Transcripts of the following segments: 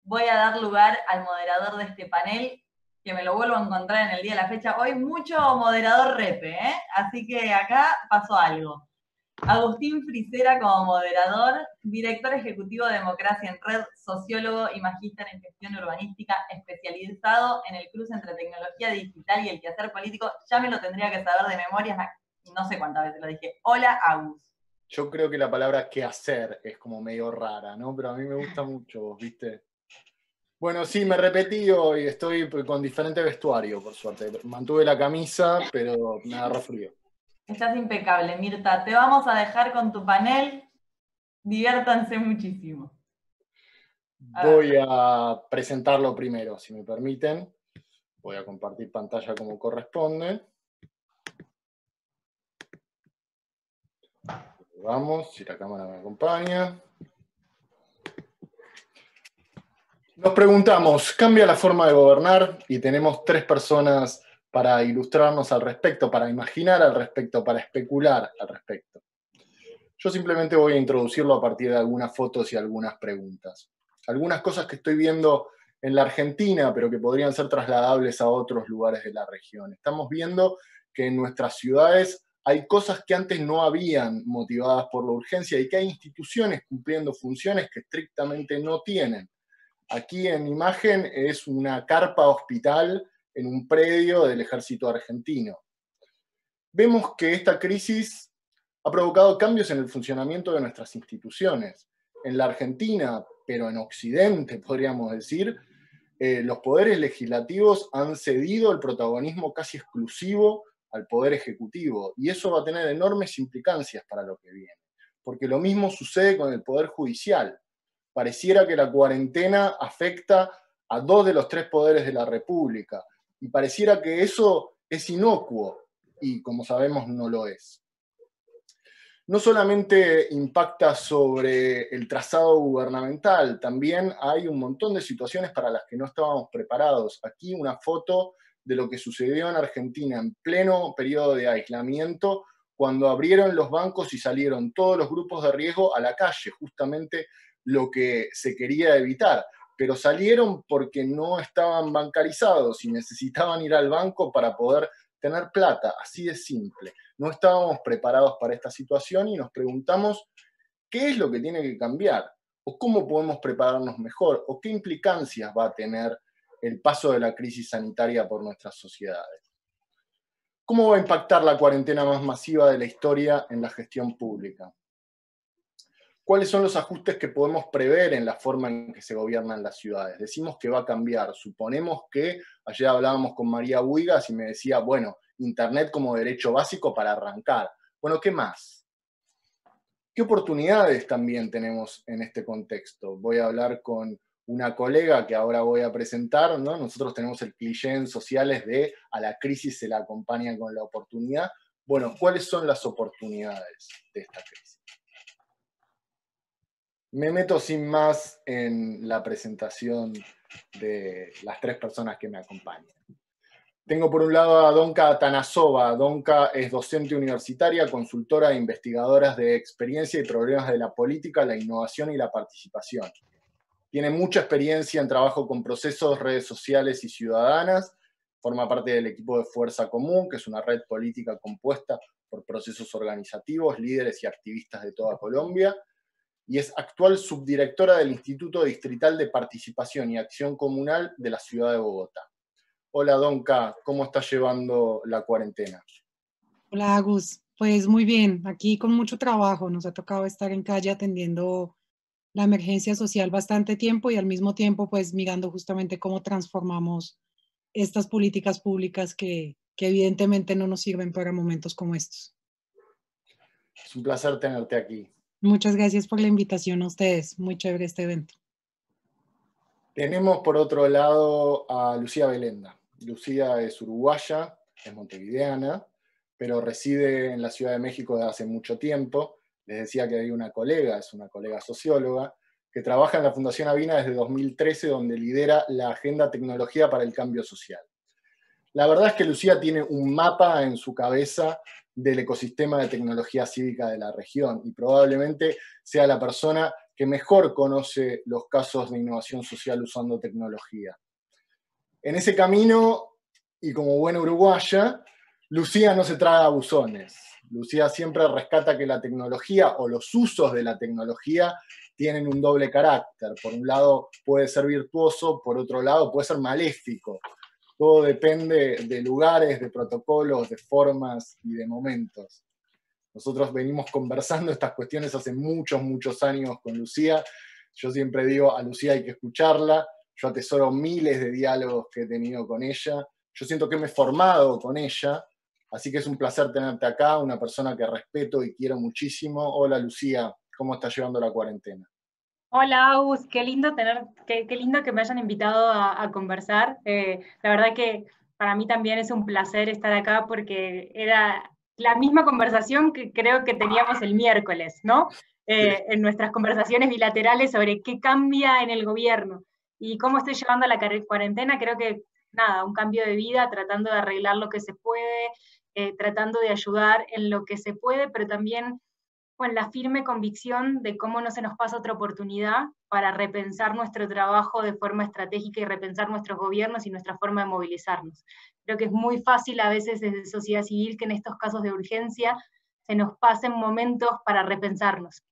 voy a dar lugar al moderador de este panel, que me lo vuelvo a encontrar en el día de la fecha. Hoy mucho moderador repe, ¿eh? Así que acá pasó algo. Agustín Frisera como moderador, director ejecutivo de Democracia en Red, sociólogo y magíster en gestión urbanística, especializado en el cruce entre tecnología digital y el quehacer político. Ya me lo tendría que saber de memoria, no sé cuántas veces lo dije. Hola, Agus. Yo creo que la palabra "qué hacer" es como medio rara, ¿no? Pero a mí me gusta mucho, ¿viste? Bueno, sí, me repetí hoy, estoy con diferente vestuario, por suerte. Mantuve la camisa, pero me agarró frío. Estás impecable, Mirta. Te vamos a dejar con tu panel. Diviértanse muchísimo. Voy a presentarlo primero, si me permiten. Voy a compartir pantalla como corresponde. Vamos, si la cámara me acompaña. Nos preguntamos, ¿cambia la forma de gobernar? Y tenemos 3 personas para ilustrarnos al respecto, para imaginar al respecto, para especular al respecto. Yo simplemente voy a introducirlo a partir de algunas fotos y algunas preguntas. Algunas cosas que estoy viendo en la Argentina, pero que podrían ser trasladables a otros lugares de la región. Estamos viendo que en nuestras ciudades hay cosas que antes no habían motivadas por la urgencia y que hay instituciones cumpliendo funciones que estrictamente no tienen. Aquí en imagen es una carpa hospital en un predio del ejército argentino. Vemos que esta crisis ha provocado cambios en el funcionamiento de nuestras instituciones. En la Argentina, pero en Occidente, podríamos decir, los poderes legislativos han cedido el protagonismo casi exclusivo al poder ejecutivo, y eso va a tener enormes implicancias para lo que viene, porque lo mismo sucede con el poder judicial. Pareciera que la cuarentena afecta a 2 de los 3 poderes de la República, y pareciera que eso es inocuo, y como sabemos no lo es. No solamente impacta sobre el trazado gubernamental, también hay un montón de situaciones para las que no estábamos preparados. Aquí una foto de lo que sucedió en Argentina en pleno periodo de aislamiento, cuando abrieron los bancos y salieron todos los grupos de riesgo a la calle, justamente lo que se quería evitar. Pero salieron porque no estaban bancarizados y necesitaban ir al banco para poder tener plata, así de simple. No estábamos preparados para esta situación y nos preguntamos qué es lo que tiene que cambiar, o cómo podemos prepararnos mejor, o qué implicancias va a tener el paso de la crisis sanitaria por nuestras sociedades. ¿Cómo va a impactar la cuarentena más masiva de la historia en la gestión pública? ¿Cuáles son los ajustes que podemos prever en la forma en que se gobiernan las ciudades? Decimos que va a cambiar. Suponemos que, ayer hablábamos con María Buigas y me decía, bueno, Internet como derecho básico para arrancar. Bueno, ¿qué más? ¿Qué oportunidades también tenemos en este contexto? Voy a hablar con una colega que ahora voy a presentar, ¿no? Nosotros tenemos el cliché en sociales de a la crisis se la acompaña con la oportunidad. Bueno, ¿cuáles son las oportunidades de esta crisis? Me meto sin más en la presentación de las 3 personas que me acompañan. Tengo por un lado a Donka Atanasova. Donka es docente universitaria, consultora e investigadora de experiencia y problemas de la política, la innovación y la participación. Tiene mucha experiencia en trabajo con procesos, redes sociales y ciudadanas. Forma parte del equipo de Fuerza Común, que es una red política compuesta por procesos organizativos, líderes y activistas de toda Colombia. Y es actual subdirectora del Instituto Distrital de Participación y Acción Comunal de la ciudad de Bogotá. Hola Donka, ¿cómo estás llevando la cuarentena? Hola, Agus. Pues muy bien, aquí con mucho trabajo. Nos ha tocado estar en calle atendiendo la emergencia social bastante tiempo y al mismo tiempo pues mirando justamente cómo transformamos estas políticas públicas que evidentemente no nos sirven para momentos como estos. Es un placer tenerte aquí. Muchas gracias por la invitación a ustedes. Muy chévere este evento. Tenemos por otro lado a Lucía Belenda. Lucía es uruguaya, es montevideana, pero reside en la Ciudad de México desde hace mucho tiempo. Les decía que hay una colega, es una colega socióloga, que trabaja en la Fundación Avina desde 2013, donde lidera la Agenda Tecnología para el Cambio Social. La verdad es que Lucía tiene un mapa en su cabeza del ecosistema de tecnología cívica de la región y probablemente sea la persona que mejor conoce los casos de innovación social usando tecnología. En ese camino, y como buena uruguaya, Lucía no se traga buzones. Lucía siempre rescata que la tecnología o los usos de la tecnología tienen un doble carácter. Por un lado puede ser virtuoso, por otro lado puede ser maléfico. Todo depende de lugares, de protocolos, de formas y de momentos. Nosotros venimos conversando estas cuestiones hace muchos, muchos años con Lucía. Yo siempre digo, a Lucía hay que escucharla. Yo atesoro miles de diálogos que he tenido con ella. Yo siento que me he formado con ella. Así que es un placer tenerte acá, una persona que respeto y quiero muchísimo. Hola Lucía, ¿cómo estás llevando la cuarentena? Hola, Agus, qué lindo qué lindo que me hayan invitado a conversar. La verdad que para mí también es un placer estar acá porque era la misma conversación que creo que teníamos el miércoles, ¿no? En nuestras conversaciones bilaterales sobre qué cambia en el gobierno y cómo estoy llevando la cuarentena. Creo que, nada, un cambio de vida, tratando de arreglar lo que se puede, tratando de ayudar en lo que se puede, pero también con la firme convicción de cómo no se nos pasa otra oportunidad para repensar nuestro trabajo de forma estratégica y repensar nuestros gobiernos y nuestra forma de movilizarnos. Creo que es muy fácil a veces desde sociedad civil que en estos casos de urgencia se nos pasen momentos para repensarnos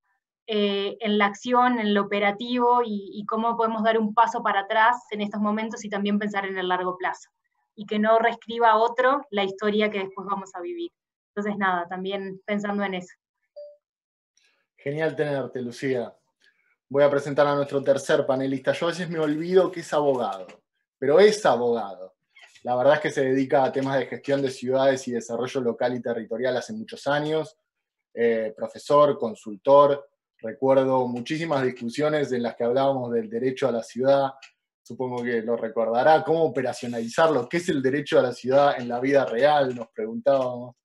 en la acción, en lo operativo y cómo podemos dar un paso para atrás en estos momentos y también pensar en el largo plazo y que no reescriba otro la historia que después vamos a vivir. Entonces nada, también pensando en eso. Genial tenerte, Lucía. Voy a presentar a nuestro tercer panelista. Yo a veces me olvido que es abogado, pero es abogado. La verdad es que se dedica a temas de gestión de ciudades y desarrollo local y territorial hace muchos años. Profesor, consultor. Recuerdo muchísimas discusiones en las que hablábamos del derecho a la ciudad. Supongo que lo recordará. ¿Cómo operacionalizarlo? ¿Qué es el derecho a la ciudad en la vida real? Nos preguntábamos.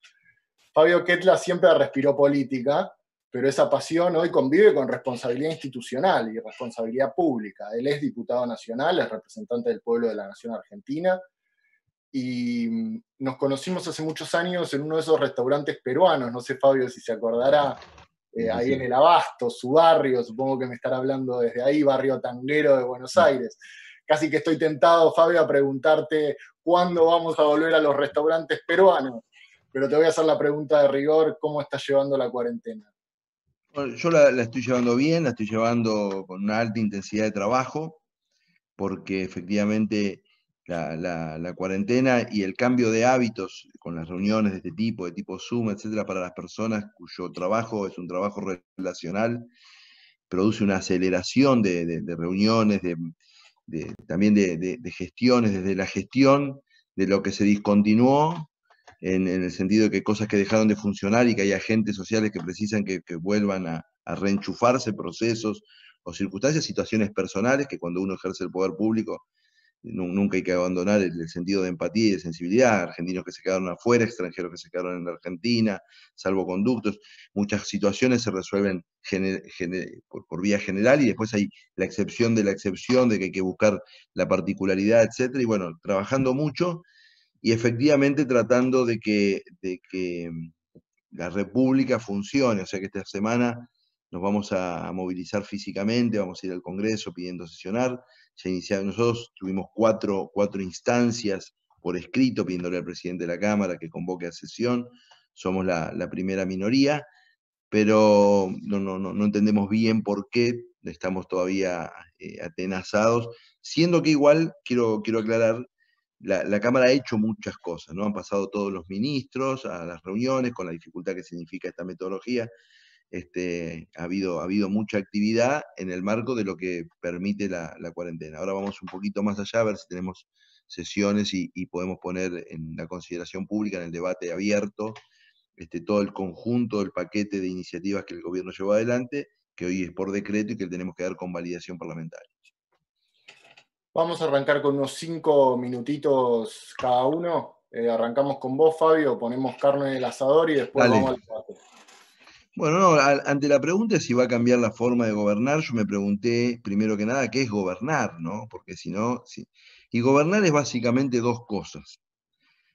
Fabio Ketla siempre respiró política, pero esa pasión hoy convive con responsabilidad institucional y responsabilidad pública. Él es diputado nacional, es representante del pueblo de la Nación Argentina, y nos conocimos hace muchos años en uno de esos restaurantes peruanos, no sé, Fabio, si se acordará, ahí en el Abasto, su barrio, supongo que me estará hablando desde ahí, barrio tanguero de Buenos Aires. Casi que estoy tentado, Fabio, a preguntarte cuándo vamos a volver a los restaurantes peruanos, pero te voy a hacer la pregunta de rigor, ¿cómo estás llevando la cuarentena? Bueno, yo la estoy llevando bien, la estoy llevando con una alta intensidad de trabajo, porque efectivamente la cuarentena y el cambio de hábitos con las reuniones de tipo Zoom, etcétera, para las personas cuyo trabajo es un trabajo relacional, produce una aceleración de reuniones, también de gestiones, desde la gestión de lo que se discontinuó, en el sentido de que cosas que dejaron de funcionar y que hay agentes sociales que precisan que vuelvan a reenchufarse procesos o circunstancias, situaciones personales que cuando uno ejerce el poder público nunca hay que abandonar el sentido de empatía y de sensibilidad. Argentinos que se quedaron afuera, extranjeros que se quedaron en la Argentina, salvoconductos. Muchas situaciones se resuelven por vía general y después hay la excepción de la excepción, de que hay que buscar la particularidad, etc. Y bueno, trabajando mucho y efectivamente tratando de que la República funcione. O sea que esta semana nos vamos a movilizar físicamente, vamos a ir al Congreso pidiendo sesionar. Nosotros tuvimos cuatro instancias por escrito pidiéndole al presidente de la Cámara que convoque a sesión. Somos la primera minoría, pero no entendemos bien por qué estamos todavía atenazados, siendo que igual, quiero aclarar, la Cámara ha hecho muchas cosas, ¿no? Han pasado todos los ministros a las reuniones con la dificultad que significa esta metodología. Ha habido mucha actividad en el marco de lo que permite la cuarentena. Ahora vamos un poquito más allá a ver si tenemos sesiones y podemos poner en la consideración pública, en el debate abierto, todo el conjunto del paquete de iniciativas que el gobierno llevó adelante, que hoy es por decreto y que tenemos que dar con validación parlamentaria. Vamos a arrancar con unos 5 minutitos cada uno. Arrancamos con vos, Fabio, ponemos carne en el asador y después Dale. vamos al debate. Bueno, ante la pregunta de si va a cambiar la forma de gobernar, yo me pregunté, primero que nada, ¿qué es gobernar, no? Porque si no, sí. Y gobernar es básicamente dos cosas.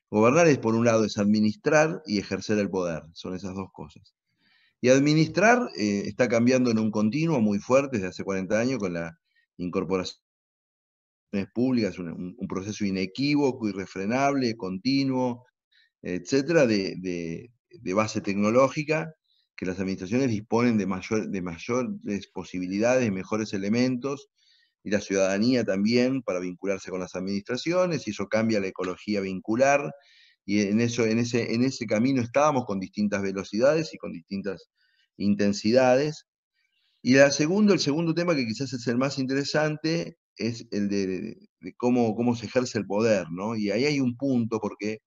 Gobernar es, por un lado, es administrar y ejercer el poder, son esas dos cosas. Y administrar está cambiando en un continuo muy fuerte desde hace 40 años con la incorporación públicas, un proceso inequívoco, irrefrenable, continuo, etcétera, de base tecnológica, que las administraciones disponen de mayores posibilidades, mejores elementos, y la ciudadanía también para vincularse con las administraciones, y eso cambia la ecología vincular, y en ese camino estábamos con distintas velocidades y con distintas intensidades. Y el segundo tema, que quizás es el más interesante, es el de cómo se ejerce el poder, ¿no? Y ahí hay un punto, porque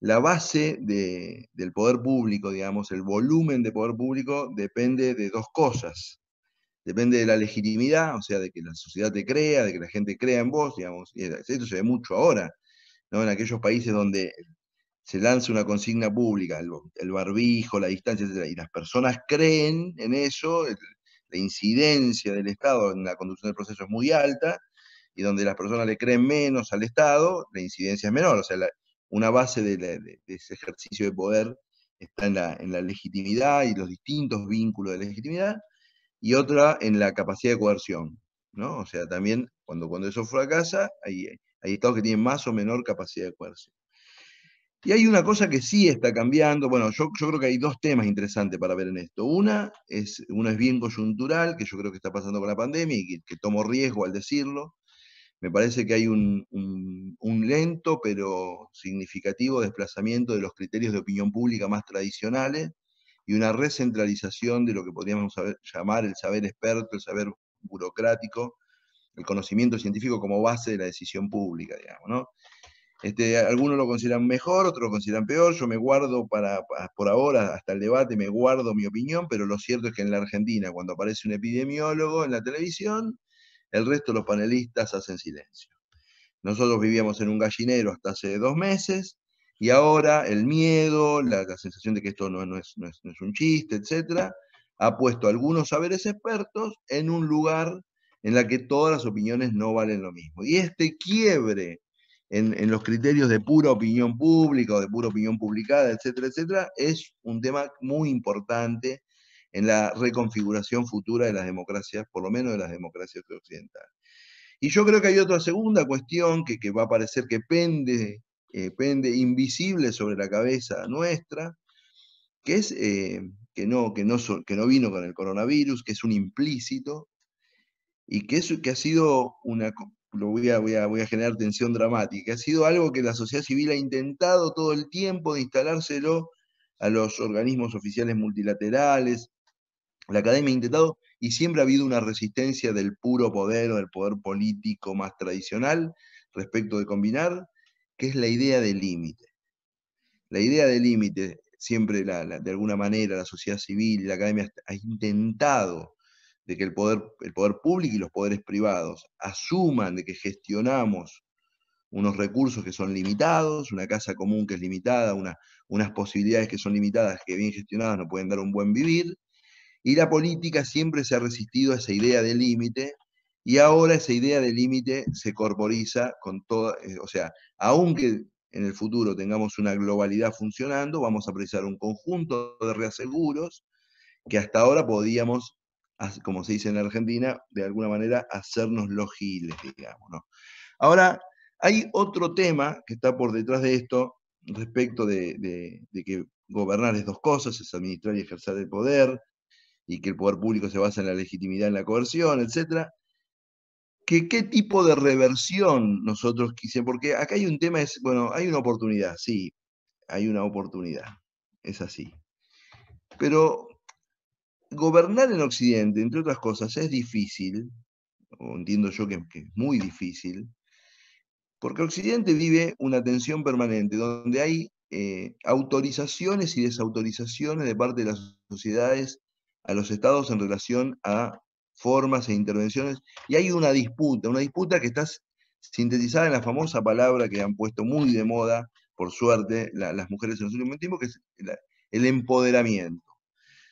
la base del poder público, digamos, el volumen de poder público depende de dos cosas. Depende de la legitimidad, o sea, de que la sociedad te crea, de que la gente crea en vos, digamos. Y esto se ve mucho ahora, ¿no? En aquellos países donde se lanza una consigna pública, el barbijo, la distancia, etc., y las personas creen en eso, la incidencia del Estado en la conducción del proceso es muy alta, y donde las personas le creen menos al Estado, la incidencia es menor. O sea, una base de ese ejercicio de poder está en la legitimidad y los distintos vínculos de legitimidad, y otra en la capacidad de coerción, ¿no? O sea, también cuando eso fracasa, hay estados que tienen más o menor capacidad de coerción. Y hay una cosa que sí está cambiando. Bueno, yo creo que hay dos temas interesantes para ver en esto. Uno es bien coyuntural, que yo creo que está pasando con la pandemia y que tomo riesgo al decirlo. Me parece que hay un lento pero significativo desplazamiento de los criterios de opinión pública más tradicionales y una recentralización de lo que podríamos llamar el saber experto, el saber burocrático, el conocimiento científico como base de la decisión pública, digamos, ¿no? Algunos lo consideran mejor, otros lo consideran peor. Yo me guardo por ahora, hasta el debate, me guardo mi opinión, pero lo cierto es que en la Argentina, cuando aparece un epidemiólogo en la televisión, el resto de los panelistas hacen silencio. Nosotros vivíamos en un gallinero hasta hace 2 meses, y ahora el miedo, la sensación de que esto no es un chiste, etc., ha puesto a algunos saberes expertos en un lugar en la que todas las opiniones no valen lo mismo. Y este quiebre en los criterios de pura opinión pública o de pura opinión publicada, etcétera, etcétera, es un tema muy importante en la reconfiguración futura de las democracias, por lo menos de las democracias occidentales. Y yo creo que hay otra segunda cuestión que va a parecer que pende invisible sobre la cabeza nuestra, que es que no vino con el coronavirus, que es un implícito, y que ha sido voy a generar tensión dramática, ha sido algo que la sociedad civil ha intentado todo el tiempo de instalárselo a los organismos oficiales multilaterales, la academia ha intentado, y siempre ha habido una resistencia del puro poder o del poder político más tradicional respecto de combinar, que es la idea del límite. La idea del límite, siempre de alguna manera la sociedad civil y la academia ha intentado de que el poder público y los poderes privados asuman de que gestionamos unos recursos que son limitados, una casa común que es limitada, unas posibilidades que son limitadas, que bien gestionadas no pueden dar un buen vivir. Y la política siempre se ha resistido a esa idea de límite, y ahora esa idea de límite se corporiza con toda, o sea, aunque en el futuro tengamos una globalidad funcionando, vamos a precisar un conjunto de reaseguros que hasta ahora podíamos, como se dice en Argentina, de alguna manera hacernos los giles, digamos, ¿no? Ahora, hay otro tema que está por detrás de esto, respecto de que gobernar es dos cosas, es administrar y ejercer el poder, y que el poder público se basa en la legitimidad, en la coerción, etc. ¿Qué tipo de reversión nosotros quisiéramos? Porque acá hay un tema, bueno, hay una oportunidad, sí, hay una oportunidad, es así. Pero gobernar en Occidente, entre otras cosas, es difícil, o entiendo yo que es muy difícil, porque Occidente vive una tensión permanente, donde hay autorizaciones y desautorizaciones de parte de las sociedades a los estados en relación a formas e intervenciones, y hay una disputa que está sintetizada en la famosa palabra que han puesto muy de moda, por suerte, las mujeres en los últimos tiempos, que es el empoderamiento.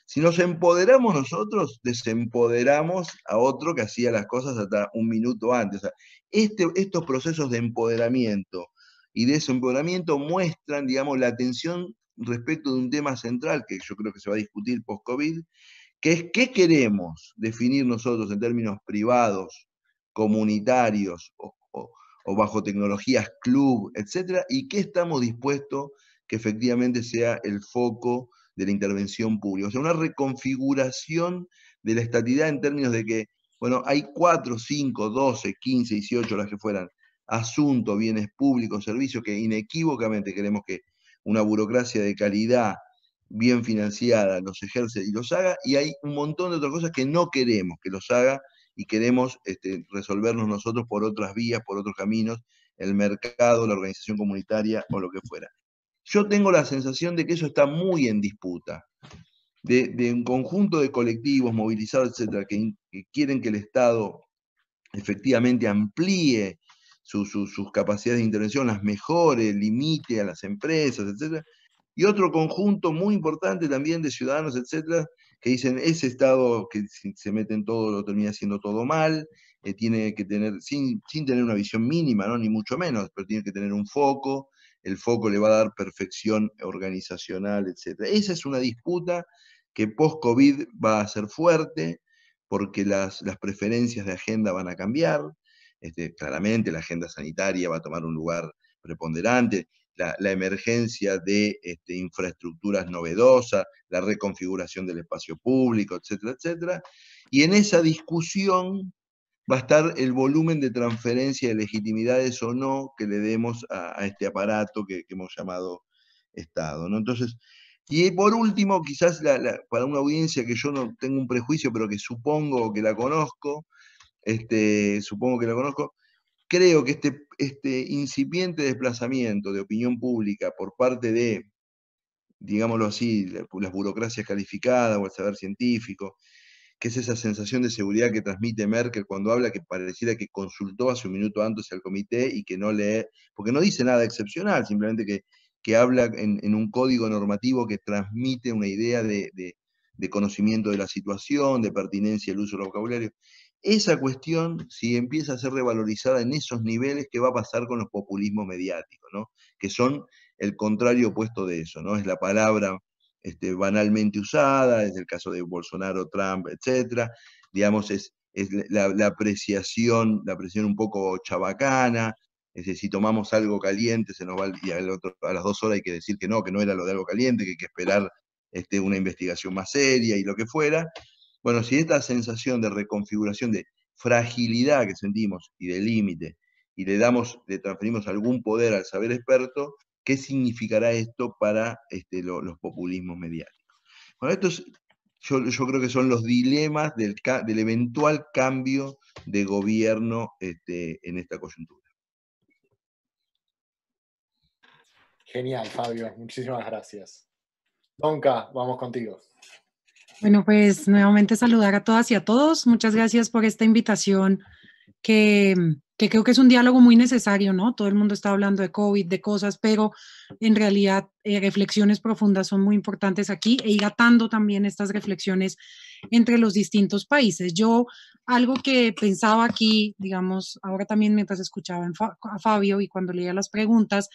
Si nos empoderamos nosotros, desempoderamos a otro que hacía las cosas hasta un minuto antes. O sea, estos procesos de empoderamiento y desempoderamiento muestran, digamos, la tensión respecto de un tema central que yo creo que se va a discutir post-COVID, que es qué queremos definir nosotros en términos privados, comunitarios o bajo tecnologías club, etcétera, y qué estamos dispuestos que efectivamente sea el foco de la intervención pública. O sea, una reconfiguración de la estatidad en términos de que, bueno, hay 4, 5, 12, 15, 18, las que fueran, asuntos, bienes públicos, servicios que inequívocamente queremos que una burocracia de calidad, bien financiada, los ejerce y los haga, y hay un montón de otras cosas que no queremos que los haga y queremos resolvernos nosotros por otras vías, por otros caminos, el mercado, la organización comunitaria o lo que fuera. Yo tengo la sensación de que eso está muy en disputa, de un conjunto de colectivos movilizados, etcétera, que quieren que el Estado efectivamente amplíe sus capacidades de intervención, las mejore, limite a las empresas, etcétera, y otro conjunto muy importante también de ciudadanos, etcétera, que dicen ese Estado que se mete en todo lo termina haciendo todo mal, tiene que tener, sin tener una visión mínima, ¿no? Ni mucho menos, pero tiene que tener un foco, el foco le va a dar perfección organizacional, etcétera. Esa es una disputa que post-COVID va a ser fuerte, porque las preferencias de agenda van a cambiar, claramente la agenda sanitaria va a tomar un lugar preponderante, la emergencia de infraestructuras novedosas, la reconfiguración del espacio público, etcétera, etcétera. Y en esa discusión va a estar el volumen de transferencia de legitimidades o no que le demos a este aparato que hemos llamado Estado, ¿no? Entonces, y por último, quizás para una audiencia que yo no tengo un prejuicio, pero que supongo que la conozco, creo que este incipiente desplazamiento de opinión pública por parte de, digámoslo así, las burocracias calificadas o el saber científico, que es esa sensación de seguridad que transmite Merkel cuando habla, que pareciera que consultó hace un minuto antes al comité y que no lee, porque no dice nada excepcional, simplemente que habla en un código normativo que transmite una idea de conocimiento de la situación, de pertinencia del uso del vocabulario. Esa cuestión, si empieza a ser revalorizada en esos niveles, ¿qué va a pasar con los populismos mediáticos, ¿no? Que son el contrario opuesto de eso, ¿no? Es la palabra banalmente usada, es el caso de Bolsonaro, Trump, etc. Digamos, es la apreciación un poco chabacana, es decir, si tomamos algo caliente, se nos va y a las 2 horas hay que decir que no era lo de algo caliente, que hay que esperar una investigación más seria y lo que fuera. Bueno, si esta sensación de reconfiguración, de fragilidad que sentimos y de límite, y le transferimos algún poder al saber experto, ¿qué significará esto para los populismos mediáticos? Bueno, yo creo que son los dilemas del eventual cambio de gobierno en esta coyuntura. Genial, Fabio. Muchísimas gracias. Donka, vamos contigo. Bueno, pues nuevamente saludar a todas y a todos. Muchas gracias por esta invitación que creo que es un diálogo muy necesario, ¿no? Todo el mundo está hablando de COVID, de cosas, pero en realidad reflexiones profundas son muy importantes aquí e ir atando también estas reflexiones entre los distintos países. Yo algo que pensaba aquí, digamos, ahora también mientras escuchaba a Fabio y cuando leía las preguntas,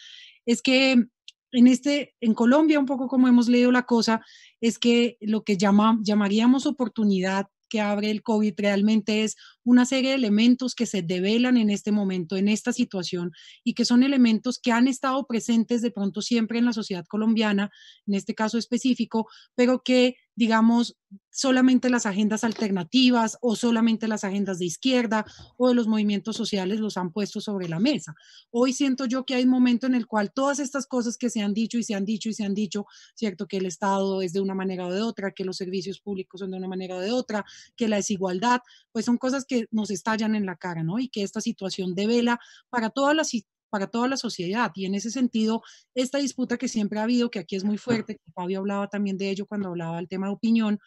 es que en Colombia, un poco como hemos leído la cosa, es que lo que llamaríamos oportunidad que abre el COVID realmente es una serie de elementos que se develan en este momento, en esta situación, y que son elementos que han estado presentes de pronto siempre en la sociedad colombiana, en este caso específico, pero que, digamos, solamente las agendas alternativas o solamente las agendas de izquierda o de los movimientos sociales los han puesto sobre la mesa. Hoy siento yo que hay un momento en el cual todas estas cosas que se han dicho y se han dicho y se han dicho, ¿cierto? Que el Estado es de una manera o de otra, que los servicios públicos son de una manera o de otra, que la desigualdad, pues son cosas que nos estallan en la cara, ¿no? Y que esta situación devela para toda la sociedad. Y en ese sentido, esta disputa que siempre ha habido, que aquí es muy fuerte, que Fabio hablaba también de ello cuando hablaba del tema de opinión,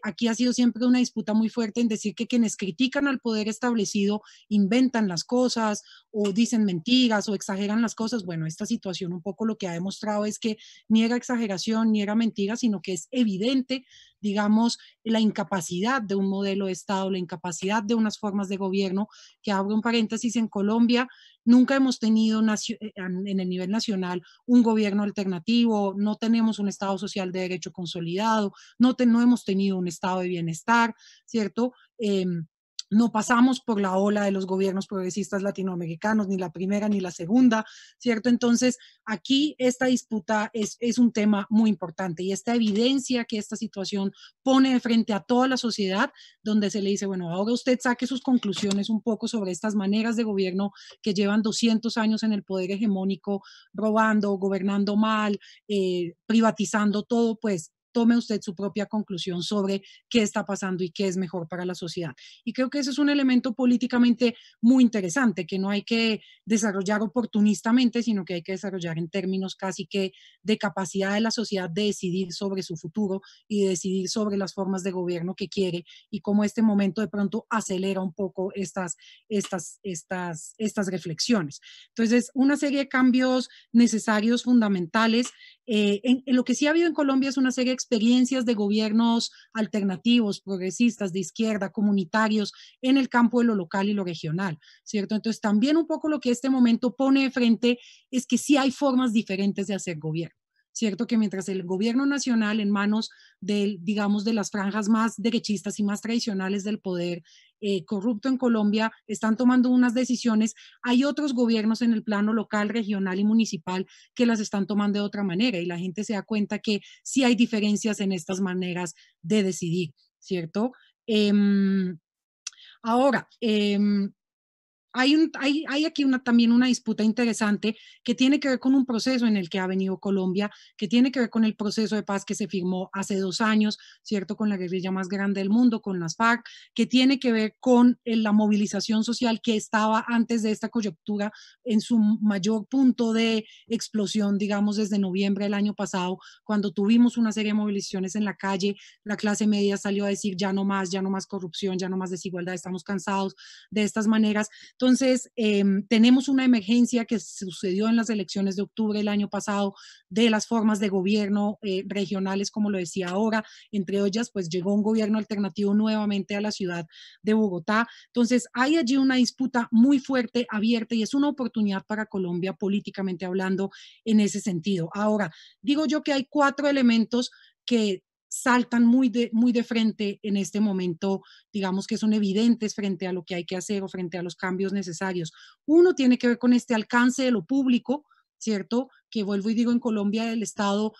aquí ha sido siempre una disputa muy fuerte en decir que quienes critican al poder establecido inventan las cosas o dicen mentiras o exageran las cosas. Bueno, esta situación un poco lo que ha demostrado es que ni era exageración ni era mentira, sino que es evidente digamos, la incapacidad de un modelo de Estado, la incapacidad de unas formas de gobierno, que abro un paréntesis, en Colombia nunca hemos tenido en el nivel nacional un gobierno alternativo, no tenemos un Estado social de derecho consolidado, no hemos tenido un Estado de bienestar, ¿cierto? No pasamos por la ola de los gobiernos progresistas latinoamericanos, ni la primera ni la segunda, ¿cierto? Entonces, aquí esta disputa es un tema muy importante y esta evidencia que esta situación pone de frente a toda la sociedad, donde se le dice, bueno, ahora usted saque sus conclusiones un poco sobre estas maneras de gobierno que llevan 200 años en el poder hegemónico, robando, gobernando mal, privatizando todo, pues tome usted su propia conclusión sobre qué está pasando y qué es mejor para la sociedad. Y creo que ese es un elemento políticamente muy interesante, que no hay que desarrollar oportunistamente, sino que hay que desarrollar en términos casi que de capacidad de la sociedad de decidir sobre su futuro y de decidir sobre las formas de gobierno que quiere, y cómo este momento de pronto acelera un poco estas reflexiones. Entonces, una serie de cambios necesarios, fundamentales. En lo que sí ha habido en Colombia es una serie de experiencias de gobiernos alternativos, progresistas, de izquierda, comunitarios, en el campo de lo local y lo regional, ¿cierto? Entonces, también un poco lo que este momento pone de frente es que sí hay formas diferentes de hacer gobierno, ¿cierto? Que mientras el gobierno nacional, en manos digamos, de las franjas más derechistas y más tradicionales del poder corrupto en Colombia, están tomando unas decisiones, hay otros gobiernos en el plano local, regional y municipal que las están tomando de otra manera, y la gente se da cuenta que sí hay diferencias en estas maneras de decidir, ¿cierto? Ahora, hay aquí también una disputa interesante que tiene que ver con un proceso en el que ha venido Colombia, que tiene que ver con el proceso de paz que se firmó hace 2 años, ¿cierto? Con la guerrilla más grande del mundo, con las FARC, que tiene que ver con la movilización social que estaba antes de esta coyuntura en su mayor punto de explosión, digamos, desde noviembre del año pasado, cuando tuvimos una serie de movilizaciones en la calle. La clase media salió a decir ya no más corrupción, ya no más desigualdad, estamos cansados de estas maneras. Entonces, tenemos una emergencia que sucedió en las elecciones de octubre del año pasado de las formas de gobierno regionales, como lo decía ahora. Entre ellas, pues llegó un gobierno alternativo nuevamente a la ciudad de Bogotá. Entonces, hay allí una disputa muy fuerte, abierta, y es una oportunidad para Colombia políticamente hablando en ese sentido. Ahora, digo yo que hay 4 elementos que saltan muy de frente en este momento, digamos que son evidentes frente a lo que hay que hacer o frente a los cambios necesarios. Uno tiene que ver con este alcance de lo público, ¿cierto? Que vuelvo y digo, en Colombia el Estado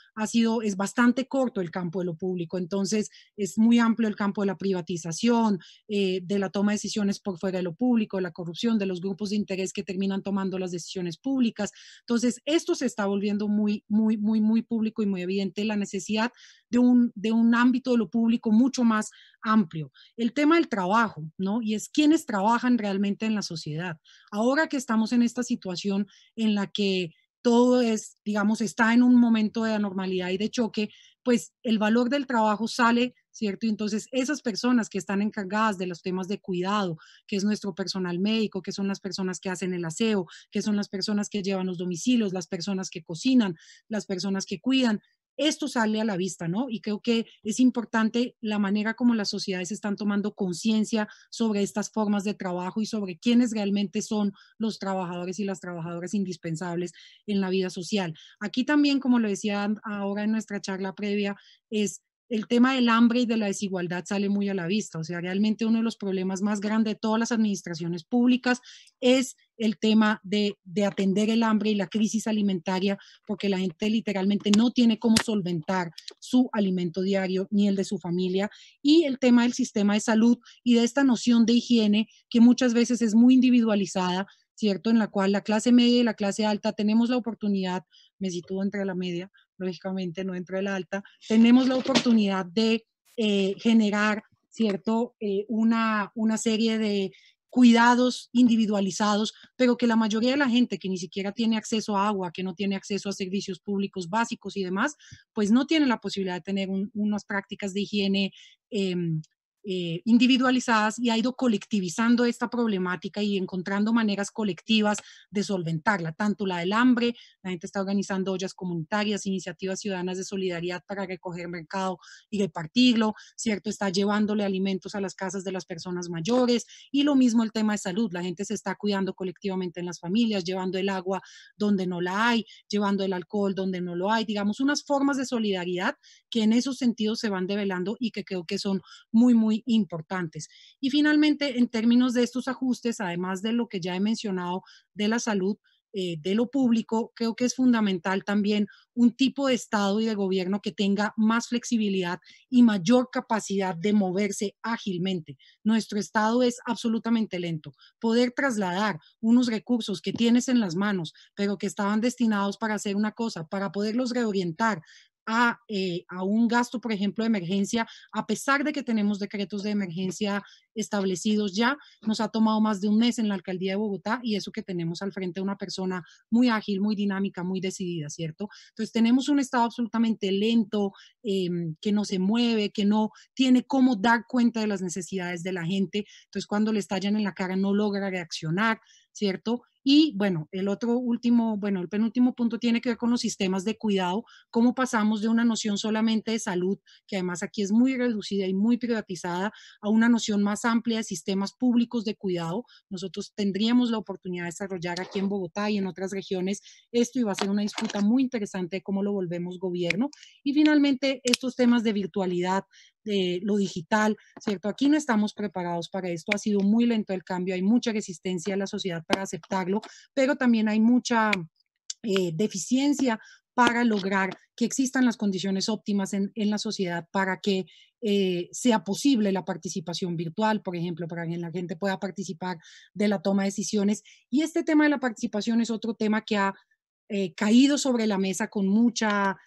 es bastante corto el campo de lo público, entonces es muy amplio el campo de la privatización, de la toma de decisiones por fuera de lo público, de la corrupción, de los grupos de interés que terminan tomando las decisiones públicas. Entonces, esto se está volviendo muy público y muy evidente la necesidad de un ámbito de lo público mucho más amplio. El tema del trabajo, ¿no? Y es quiénes trabajan realmente en la sociedad. Ahora que estamos en esta situación en la que todo digamos, está en un momento de anormalidad y de choque, pues el valor del trabajo sale, ¿cierto? Y entonces esas personas que están encargadas de los temas de cuidado, que es nuestro personal médico, que son las personas que hacen el aseo, que son las personas que llevan los domicilios, las personas que cocinan, las personas que cuidan, esto sale a la vista, ¿no? Y creo que es importante la manera como las sociedades están tomando conciencia sobre estas formas de trabajo y sobre quiénes realmente son los trabajadores y las trabajadoras indispensables en la vida social. Aquí también, como lo decía ahora en nuestra charla previa, es el tema del hambre y de la desigualdad sale muy a la vista. O sea, realmente uno de los problemas más grandes de todas las administraciones públicas es el tema de atender el hambre y la crisis alimentaria, porque la gente literalmente no tiene cómo solventar su alimento diario ni el de su familia. Y el tema del sistema de salud y de esta noción de higiene que muchas veces es muy individualizada, ¿cierto? En la cual la clase media y la clase alta tenemos la oportunidad, me sitúo entre la media, lógicamente no entre la alta, tenemos la oportunidad de generar, ¿cierto? Una serie de cuidados individualizados, pero que la mayoría de la gente que ni siquiera tiene acceso a agua, que no tiene acceso a servicios públicos básicos y demás, pues no tiene la posibilidad de tener unas prácticas de higiene individualizadas y ha ido colectivizando esta problemática y encontrando maneras colectivas de solventarla, tanto la del hambre, la gente está organizando ollas comunitarias, iniciativas ciudadanas de solidaridad para recoger mercado y repartirlo, ¿cierto? Está llevándole alimentos a las casas de las personas mayores, y lo mismo el tema de salud, la gente se está cuidando colectivamente en las familias, llevando el agua donde no la hay, llevando el alcohol donde no lo hay, digamos, unas formas de solidaridad que en esos sentidos se van develando y que creo que son muy importantes. Y finalmente, en términos de estos ajustes, además de lo que ya he mencionado de la salud, de lo público, creo que es fundamental también un tipo de Estado y de gobierno que tenga más flexibilidad y mayor capacidad de moverse ágilmente. Nuestro Estado es absolutamente lento. Poder trasladar unos recursos que tienes en las manos, pero que estaban destinados para hacer una cosa, para poderlos reorientar a un gasto, por ejemplo, de emergencia, a pesar de que tenemos decretos de emergencia establecidos ya, nos ha tomado más de un mes en la alcaldía de Bogotá, y eso que tenemos al frente a una persona muy ágil, muy dinámica, muy decidida, ¿cierto? Entonces tenemos un Estado absolutamente lento, que no se mueve, que no tiene cómo dar cuenta de las necesidades de la gente, entonces cuando le estallan en la cara no logra reaccionar, ¿cierto? Y bueno, el penúltimo punto tiene que ver con los sistemas de cuidado, cómo pasamos de una noción solamente de salud, que además aquí es muy reducida y muy privatizada, a una noción más amplia de sistemas públicos de cuidado. Nosotros tendríamos la oportunidad de desarrollar aquí en Bogotá y en otras regiones esto, y va a ser una disputa muy interesante de cómo lo volvemos gobierno. Y finalmente, estos temas de virtualidad, de lo digital, ¿cierto? Aquí no estamos preparados para esto, ha sido muy lento el cambio, hay mucha resistencia de la sociedad para aceptarlo, pero también hay mucha deficiencia para lograr que existan las condiciones óptimas en la sociedad para que sea posible la participación virtual, por ejemplo, para que la gente pueda participar de la toma de decisiones. Y este tema de la participación es otro tema que ha caído sobre la mesa con mucha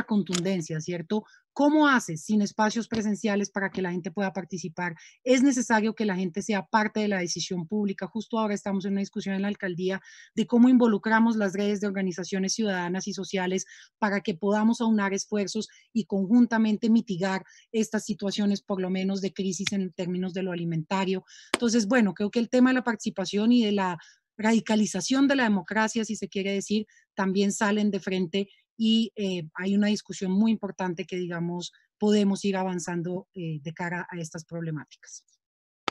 contundencia, ¿cierto? ¿Cómo haces sin espacios presenciales para que la gente pueda participar? Es necesario que la gente sea parte de la decisión pública. Justo ahora estamos en una discusión en la alcaldía de cómo involucramos las redes de organizaciones ciudadanas y sociales para que podamos aunar esfuerzos y conjuntamente mitigar estas situaciones, por lo menos de crisis en términos de lo alimentario. Entonces, bueno, creo que el tema de la participación y de la radicalización de la democracia, si se quiere decir, también salen de frente, y hay una discusión muy importante que, digamos, podemos ir avanzando de cara a estas problemáticas.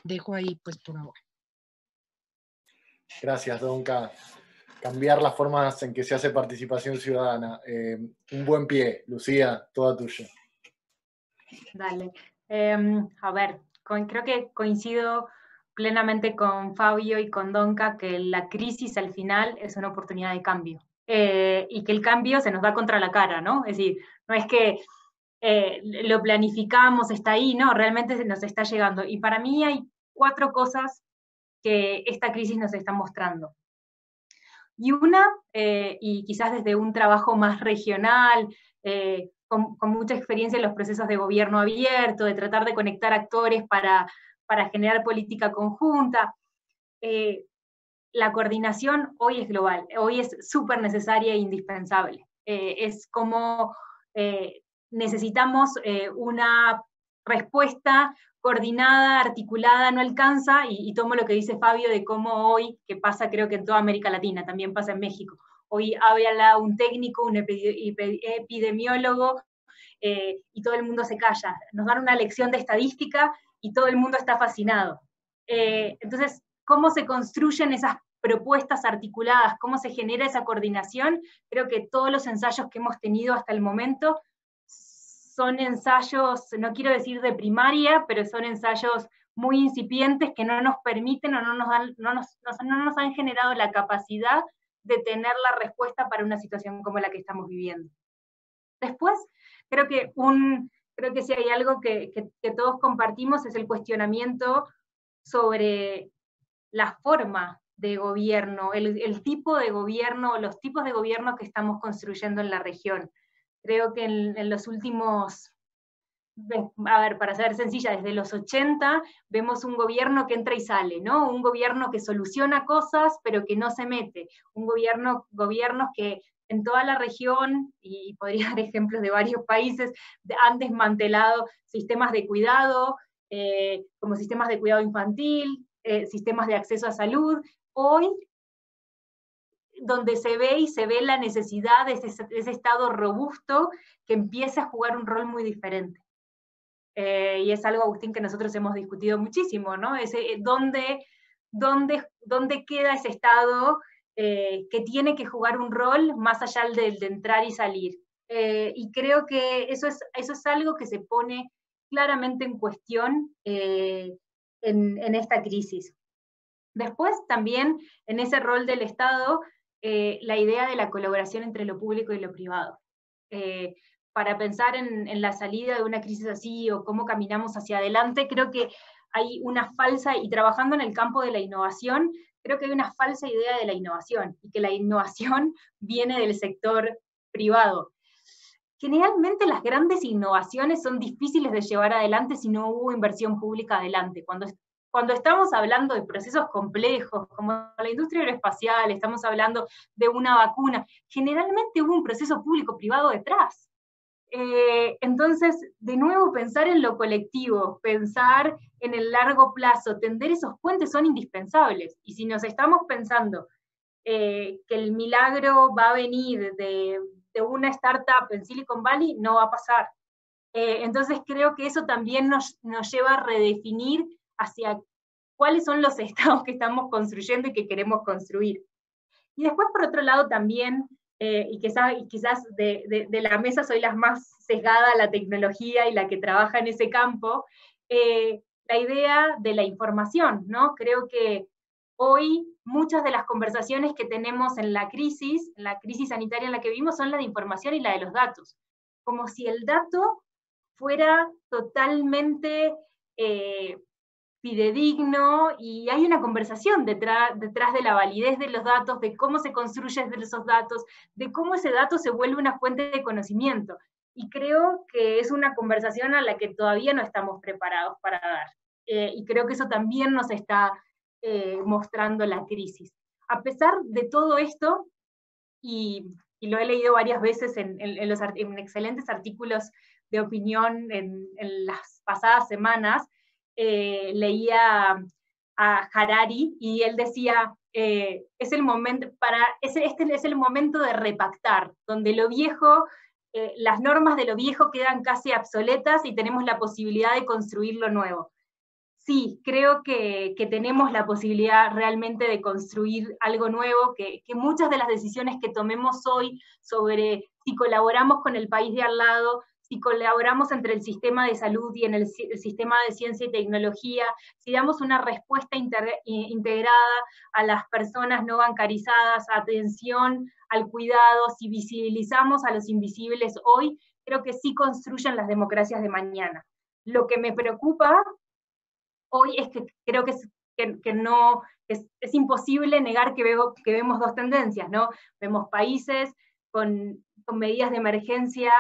Dejo ahí, pues, por ahora. Gracias, Donka. Cambiar las formas en que se hace participación ciudadana. Un buen pie, Lucía, toda tuya. Dale. A ver, creo que coincido plenamente con Fabio y con Donka que la crisis al final es una oportunidad de cambio. Y que el cambio se nos da contra la cara, ¿no? Es decir, no es que lo planificamos, está ahí, no, realmente se nos está llegando. Y para mí hay 4 cosas que esta crisis nos está mostrando. Y una, y quizás desde un trabajo más regional, con mucha experiencia en los procesos de gobierno abierto, de tratar de conectar actores para generar política conjunta, la coordinación hoy es global, hoy es súper necesaria e indispensable. Es como necesitamos una respuesta coordinada, articulada, no alcanza, y tomo lo que dice Fabio de cómo hoy, que pasa creo que en toda América Latina, también pasa en México, hoy habla un técnico, un epidemiólogo, y todo el mundo se calla. Nos dan una lección de estadística y todo el mundo está fascinado. Entonces, ¿cómo se construyen esas propuestas articuladas? ¿Cómo se genera esa coordinación? Creo que todos los ensayos que hemos tenido hasta el momento son ensayos, no quiero decir de primaria, pero son ensayos muy incipientes que no nos permiten o no nos han generado la capacidad de tener la respuesta para una situación como la que estamos viviendo. Después, creo que si hay algo que todos compartimos es el cuestionamiento sobre la forma de gobierno, el tipo de gobierno, los tipos de gobierno que estamos construyendo en la región. Creo que en los últimos, a ver, para ser sencilla, desde los 80 vemos un gobierno que entra y sale, ¿no? Un gobierno que soluciona cosas, pero que no se mete. Gobiernos que en toda la región, y podría dar ejemplos de varios países, han desmantelado sistemas de cuidado, como sistemas de cuidado infantil, sistemas de acceso a salud. Hoy, donde se ve la necesidad de ese Estado robusto que empiece a jugar un rol muy diferente. Y es algo, Agustín, que nosotros hemos discutido muchísimo, ¿no? ¿Dónde queda ese Estado que tiene que jugar un rol más allá de entrar y salir? Y creo que eso es algo que se pone claramente en cuestión en esta crisis. Después, también, en ese rol del Estado, la idea de la colaboración entre lo público y lo privado. Para pensar en la salida de una crisis así, o cómo caminamos hacia adelante, creo que hay una falsa, y trabajando en el campo de la innovación, creo que hay una falsa idea de la innovación, y que la innovación viene del sector privado. Generalmente las grandes innovaciones son difíciles de llevar adelante si no hubo inversión pública adelante. Cuando estamos hablando de procesos complejos, como la industria aeroespacial, estamos hablando de una vacuna, generalmente hubo un proceso público-privado detrás. Entonces, de nuevo, pensar en lo colectivo, pensar en el largo plazo, tender esos puentes son indispensables. Y si nos estamos pensando que el milagro va a venir de una startup en Silicon Valley, no va a pasar. Entonces creo que eso también nos lleva a redefinir hacia cuáles son los estados que estamos construyendo y que queremos construir. Y después, por otro lado, también, y quizás de la mesa soy la más sesgada a la tecnología y la que trabaja en ese campo, la idea de la información, ¿no? Creo que hoy muchas de las conversaciones que tenemos en la crisis sanitaria en la que vivimos, son la de información y la de los datos. Como si el dato fuera totalmente fidedigno, y hay una conversación detrás de la validez de los datos, de cómo se construyen esos datos, de cómo ese dato se vuelve una fuente de conocimiento. Y creo que es una conversación a la que todavía no estamos preparados para dar. Y creo que eso también nos está mostrando la crisis. A pesar de todo esto, y lo he leído varias veces en excelentes artículos de opinión en las pasadas semanas, leía a Harari, y él decía, es el momento este es el momento de repactar, donde lo viejo, las normas de lo viejo quedan casi obsoletas y tenemos la posibilidad de construir lo nuevo. Sí, creo que tenemos la posibilidad realmente de construir algo nuevo, que muchas de las decisiones que tomemos hoy sobre si colaboramos con el país de al lado, si colaboramos entre el sistema de salud y en el sistema de ciencia y tecnología, si damos una respuesta integrada a las personas no bancarizadas, atención al cuidado, si visibilizamos a los invisibles hoy, creo que sí construyen las democracias de mañana. Lo que me preocupa hoy es que creo que es imposible negar que vemos dos tendencias, ¿no? Vemos países con medidas de emergencia,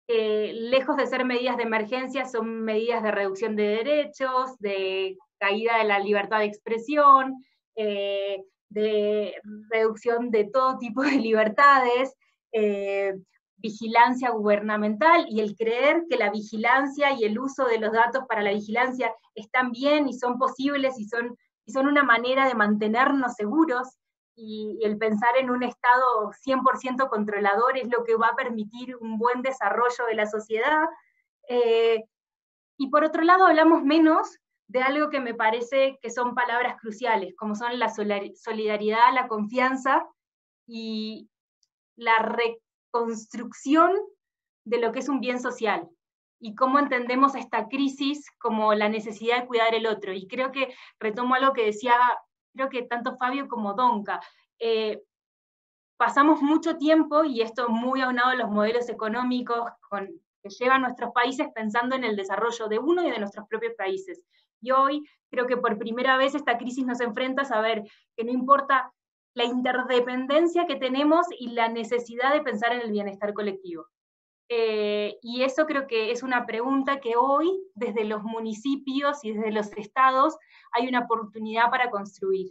lejos de ser medidas de emergencia, son medidas de reducción de derechos, de caída de la libertad de expresión, de reducción de todo tipo de libertades, vigilancia gubernamental, y el creer que la vigilancia y el uso de los datos para la vigilancia están bien y son posibles y son una manera de mantenernos seguros, y el pensar en un Estado 100% controlador es lo que va a permitir un buen desarrollo de la sociedad. Y por otro lado, hablamos menos de algo que me parece que son palabras cruciales, como son la solidaridad, la confianza y la reconstrucción de lo que es un bien social, y cómo entendemos esta crisis como la necesidad de cuidar el otro. Y creo que retomo algo que decía, creo que tanto Fabio como Donka, pasamos mucho tiempo, y esto muy aunado a los modelos económicos que llevan nuestros países, pensando en el desarrollo de uno y de nuestros propios países. Y hoy creo que por primera vez esta crisis nos enfrenta a saber que no importa la interdependencia que tenemos y la necesidad de pensar en el bienestar colectivo. Y eso creo que es una pregunta que hoy, desde los municipios y desde los estados, hay una oportunidad para construir.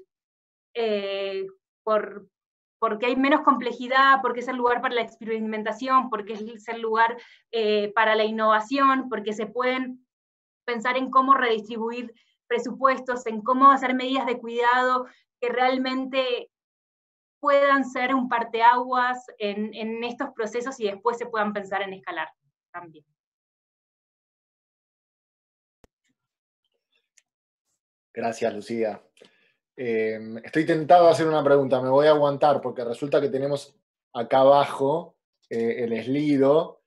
Porque hay menos complejidad, porque es el lugar para la experimentación, porque es el lugar para la innovación, porque se pueden pensar en cómo redistribuir presupuestos, en cómo hacer medidas de cuidado que realmente puedan ser un parteaguas en estos procesos y después se puedan pensar en escalar también. Gracias, Lucía. Estoy tentado a hacer una pregunta, me voy a aguantar porque resulta que tenemos acá abajo el Slido,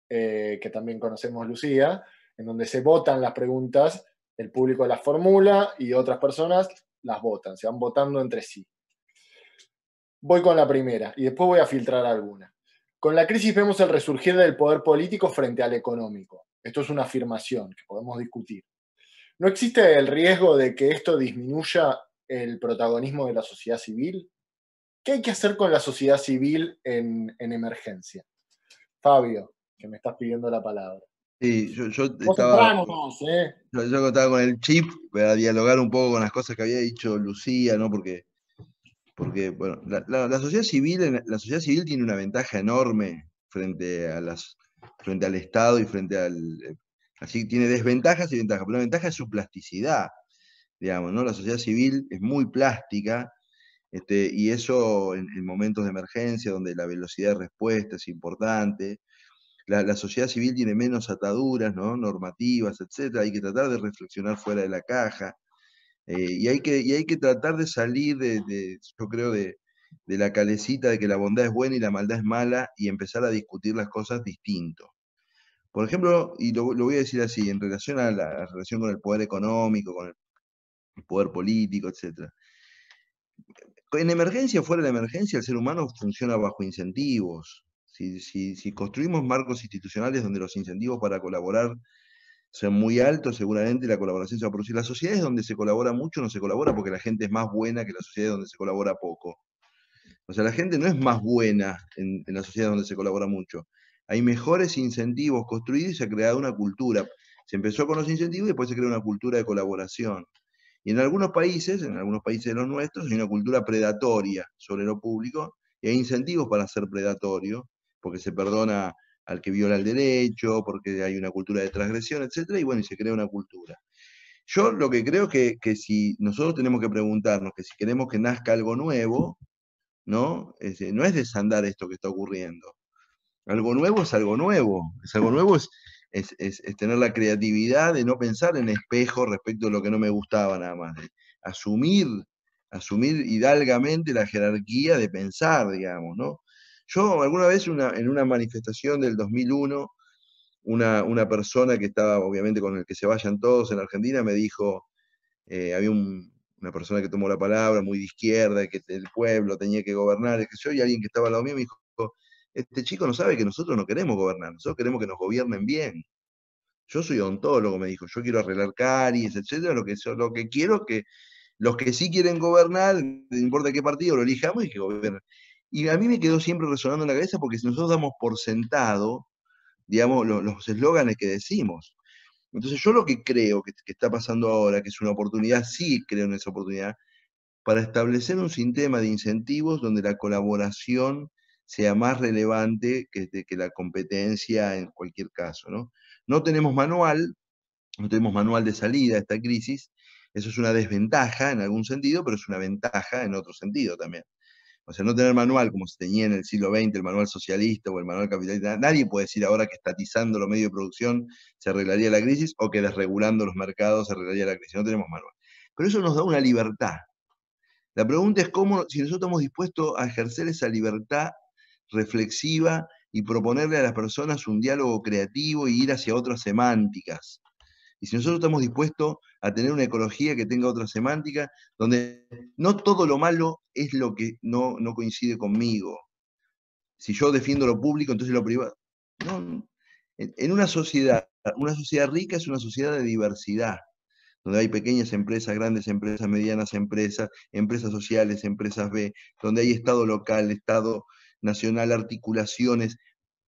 que también conocemos, Lucía, en donde se votan las preguntas, el público las formula y otras personas las votan, se van votando entre sí. Voy con la primera y después voy a filtrar alguna. Con la crisis vemos el resurgir del poder político frente al económico. Esto es una afirmación que podemos discutir. ¿No existe el riesgo de que esto disminuya el protagonismo de la sociedad civil? ¿Qué hay que hacer con la sociedad civil en emergencia? Fabio, que me estás pidiendo la palabra. Sí, yo Vos estaba, yo estaba con el chip para dialogar un poco con las cosas que había dicho Lucía, ¿no? Porque bueno, la sociedad civil tiene una ventaja enorme frente al Estado y así tiene desventajas y ventajas, pero la ventaja es su plasticidad, digamos, ¿no? La sociedad civil es muy plástica, y eso en momentos de emergencia, donde la velocidad de respuesta es importante. La sociedad civil tiene menos ataduras, ¿no? Normativas, etcétera. Hay que tratar de reflexionar fuera de la caja. Y hay que tratar de salir yo creo, de la calecita de que la bondad es buena y la maldad es mala y empezar a discutir las cosas distinto. Por ejemplo, y lo voy a decir así, en relación a la relación con el poder económico, con el poder político, etc. En emergencia o fuera de la emergencia, el ser humano funciona bajo incentivos. Si construimos marcos institucionales donde los incentivos para colaborar son muy altos, seguramente la colaboración se va a producir. Las sociedades donde se colabora mucho no se colabora porque la gente es más buena que las sociedades donde se colabora poco. O sea, la gente no es más buena en las sociedades donde se colabora mucho. Hay mejores incentivos construidos y se ha creado una cultura. Se empezó con los incentivos y después se creó una cultura de colaboración. Y en algunos países de los nuestros, hay una cultura predatoria sobre lo público y hay incentivos para ser predatorio, porque se perdona al que viola el derecho, porque hay una cultura de transgresión, etc. Y bueno, y se crea una cultura. Yo lo que creo que si nosotros tenemos que preguntarnos que si queremos que nazca algo nuevo, ¿no? No es desandar esto que está ocurriendo. Algo nuevo es algo nuevo. Algo nuevo es tener la creatividad de no pensar en espejo respecto a lo que no me gustaba nada más. De asumir hidalgamente la jerarquía de pensar, digamos, ¿no? Yo alguna vez en una manifestación del 2001, una persona que estaba, obviamente, con el que se vayan todos en Argentina, me dijo, había una persona que tomó la palabra, muy de izquierda, que el pueblo tenía que gobernar, y alguien que estaba al lado mío me dijo, este chico no sabe que nosotros no queremos gobernar, nosotros queremos que nos gobiernen bien. Yo soy odontólogo, me dijo, yo quiero arreglar caries, etcétera, lo que quiero es que los que sí quieren gobernar, no importa qué partido, lo elijamos y que gobiernen. Y a mí me quedó siempre resonando en la cabeza porque si nosotros damos por sentado, digamos, los eslóganes que decimos. Entonces yo lo que creo que está pasando ahora, que es una oportunidad, sí creo en esa oportunidad, para establecer un sistema de incentivos donde la colaboración sea más relevante que la competencia en cualquier caso, ¿no? No tenemos manual de salida a esta crisis, eso es una desventaja en algún sentido, pero es una ventaja en otro sentido también. O sea, no tener manual como se tenía en el siglo XX, el manual socialista o el manual capitalista, nadie puede decir ahora que estatizando los medios de producción se arreglaría la crisis o que desregulando los mercados se arreglaría la crisis, no tenemos manual. Pero eso nos da una libertad. La pregunta es si nosotros estamos dispuestos a ejercer esa libertad reflexiva y proponerle a las personas un diálogo creativo y ir hacia otras semánticas. Y si nosotros estamos dispuestos a tener una ecología que tenga otra semántica, donde no todo lo malo es lo que no coincide conmigo. Si yo defiendo lo público, entonces lo privado. No, en una sociedad rica es una sociedad de diversidad, donde hay pequeñas empresas, grandes empresas, medianas empresas, empresas sociales, empresas B, donde hay Estado local, Estado nacional, articulaciones,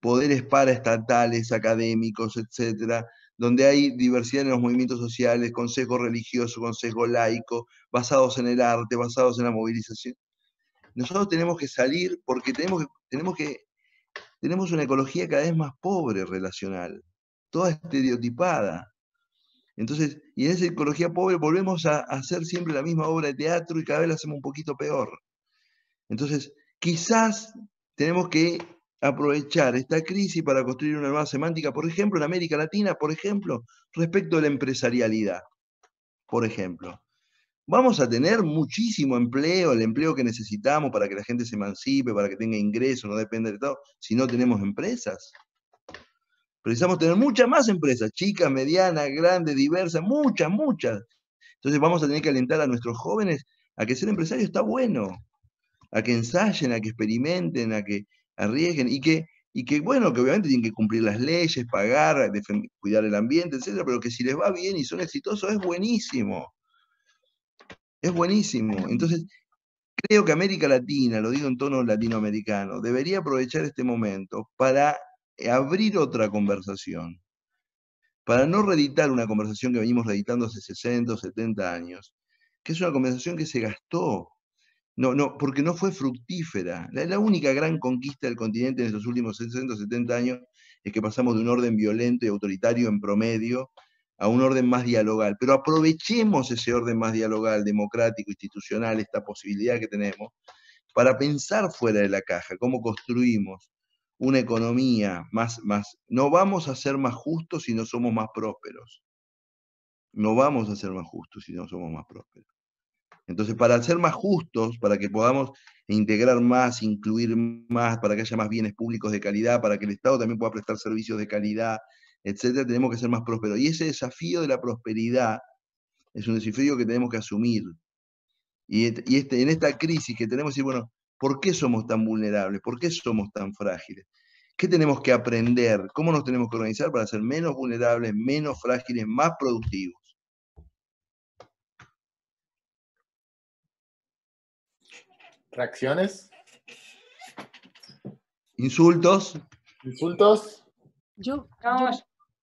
poderes paraestatales, académicos, etcétera, donde hay diversidad en los movimientos sociales, consejo religioso, consejo laico, basados en el arte, basados en la movilización. Nosotros tenemos que salir porque tenemos una ecología cada vez más pobre relacional, toda estereotipada. Entonces, y en esa ecología pobre volvemos a hacer siempre la misma obra de teatro y cada vez la hacemos un poquito peor. Entonces, quizás tenemos que aprovechar esta crisis para construir una nueva semántica, por ejemplo, en América Latina, por ejemplo, respecto a la empresarialidad, por ejemplo. Vamos a tener muchísimo empleo, el empleo que necesitamos para que la gente se emancipe, para que tenga ingresos, no depende del Estado, si no tenemos empresas. Precisamos tener muchas más empresas, chicas, medianas, grandes, diversas, muchas, muchas. Entonces vamos a tener que alentar a nuestros jóvenes a que ser empresario está bueno, a que ensayen, a que experimenten, a que arriesguen y que bueno, que obviamente tienen que cumplir las leyes, pagar, cuidar el ambiente, etcétera, pero que si les va bien y son exitosos es buenísimo. Es buenísimo. Entonces, creo que América Latina, lo digo en tono latinoamericano, debería aprovechar este momento para abrir otra conversación, para no reeditar una conversación que venimos reeditando hace 60 o 70 años, que es una conversación que se gastó, porque no fue fructífera. La única gran conquista del continente en estos últimos 60 o 70 años es que pasamos de un orden violento y autoritario en promedio a un orden más dialogal. Pero aprovechemos ese orden más dialogal, democrático, institucional, esta posibilidad que tenemos, para pensar fuera de la caja, cómo construimos una economía más. No vamos a ser más justos si no somos más prósperos. No vamos a ser más justos si no somos más prósperos. Entonces, para ser más justos, para que podamos integrar más, incluir más, para que haya más bienes públicos de calidad, para que el Estado también pueda prestar servicios de calidad, etcétera, tenemos que ser más prósperos. Y ese desafío de la prosperidad es un desafío que tenemos que asumir. Y en esta crisis que tenemos que decir, bueno, ¿por qué somos tan vulnerables? ¿Por qué somos tan frágiles? ¿Qué tenemos que aprender? ¿Cómo nos tenemos que organizar para ser menos vulnerables, menos frágiles, más productivos? ¿Reacciones? ¿Insultos? ¿Insultos? Yo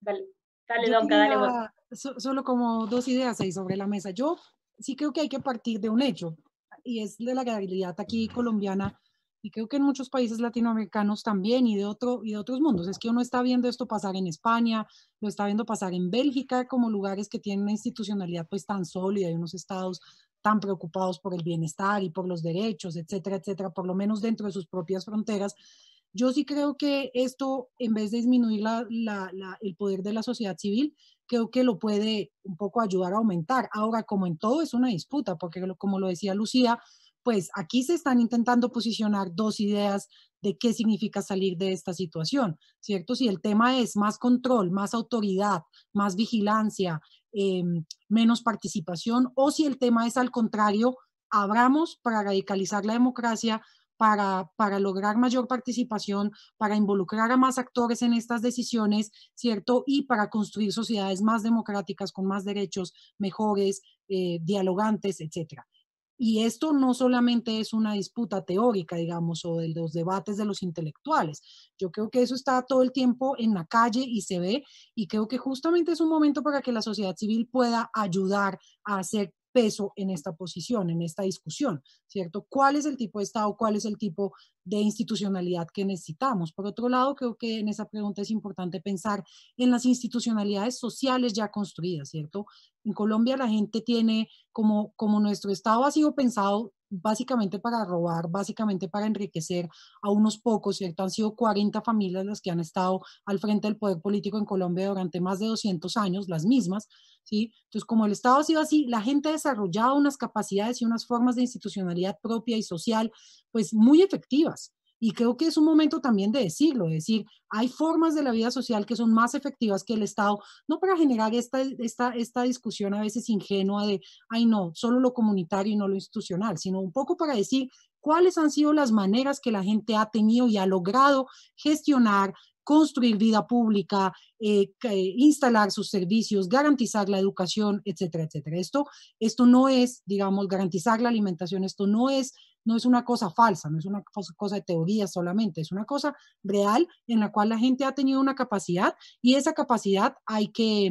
Dale, Donka, dale vos. Solo como dos ideas ahí sobre la mesa. Yo sí creo que hay que partir de un hecho, y es de la realidad aquí colombiana, y creo que en muchos países latinoamericanos también, y de otros mundos. Es que uno está viendo esto pasar en España, lo está viendo pasar en Bélgica, como lugares que tienen una institucionalidad pues tan sólida y unos estados tan preocupados por el bienestar y por los derechos, etcétera, etcétera, por lo menos dentro de sus propias fronteras. Yo sí creo que esto, en vez de disminuir el poder de la sociedad civil, creo que lo puede un poco ayudar a aumentar. Ahora, como en todo, es una disputa, porque como lo decía Lucía, pues aquí se están intentando posicionar dos ideas de qué significa salir de esta situación, ¿cierto? Si el tema es más control, más autoridad, más vigilancia, menos participación, o si el tema es al contrario, abramos para radicalizar la democracia, para lograr mayor participación, para involucrar a más actores en estas decisiones, ¿cierto? Y para construir sociedades más democráticas, con más derechos, mejores, dialogantes, etcétera. Y esto no solamente es una disputa teórica, digamos, o de los debates de los intelectuales. Yo creo que eso está todo el tiempo en la calle y se ve, y creo que justamente es un momento para que la sociedad civil pueda ayudar a hacer peso en esta posición, en esta discusión, ¿cierto? ¿Cuál es el tipo de Estado? ¿Cuál es el tipo de institucionalidad que necesitamos? Por otro lado, creo que en esa pregunta es importante pensar en las institucionalidades sociales ya construidas, ¿cierto? En Colombia la gente tiene, como nuestro Estado ha sido pensado básicamente para robar, básicamente para enriquecer a unos pocos, ¿cierto? Han sido 40 familias las que han estado al frente del poder político en Colombia durante más de 200 años, las mismas, ¿sí? Entonces, como el Estado ha sido así, la gente ha desarrollado unas capacidades y unas formas de institucionalidad propia y social, pues muy efectivas. Y creo que es un momento también de decirlo, de decir, hay formas de la vida social que son más efectivas que el Estado, no para generar esta discusión a veces ingenua de, ay no, solo lo comunitario y no lo institucional, sino un poco para decir cuáles han sido las maneras que la gente ha tenido y ha logrado gestionar, construir vida pública, instalar sus servicios, garantizar la educación, etcétera, etcétera. Esto no es, digamos, garantizar la alimentación, esto no es una cosa falsa, no es una cosa de teoría solamente, es una cosa real en la cual la gente ha tenido una capacidad, y esa capacidad hay que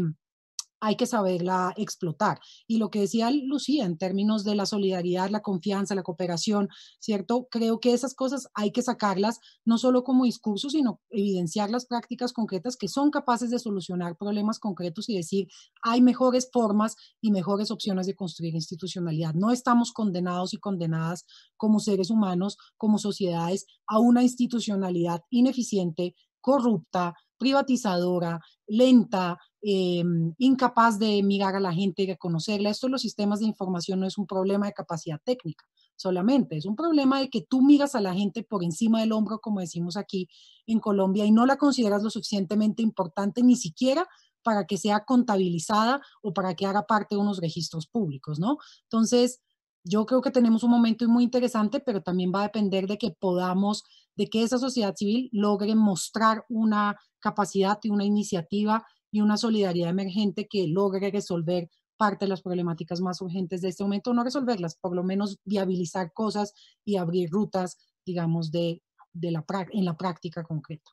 hay que saberla explotar. Y lo que decía Lucía en términos de la solidaridad, la confianza, la cooperación, ¿cierto? Creo que esas cosas hay que sacarlas no solo como discurso, sino evidenciar las prácticas concretas que son capaces de solucionar problemas concretos y decir, hay mejores formas y mejores opciones de construir institucionalidad. No estamos condenados y condenadas como seres humanos, como sociedades, a una institucionalidad ineficiente, corrupta, privatizadora, lenta, incapaz de mirar a la gente y reconocerla. Esto en los sistemas de información no es un problema de capacidad técnica solamente, es un problema de que tú miras a la gente por encima del hombro, como decimos aquí en Colombia, y no la consideras lo suficientemente importante ni siquiera para que sea contabilizada o para que haga parte de unos registros públicos, ¿no? Entonces, yo creo que tenemos un momento muy interesante, pero también va a depender de que podamos, de que esa sociedad civil logre mostrar una capacidad y una iniciativa y una solidaridad emergente que logre resolver parte de las problemáticas más urgentes de este momento, no resolverlas, por lo menos viabilizar cosas y abrir rutas, digamos, en la práctica concreta.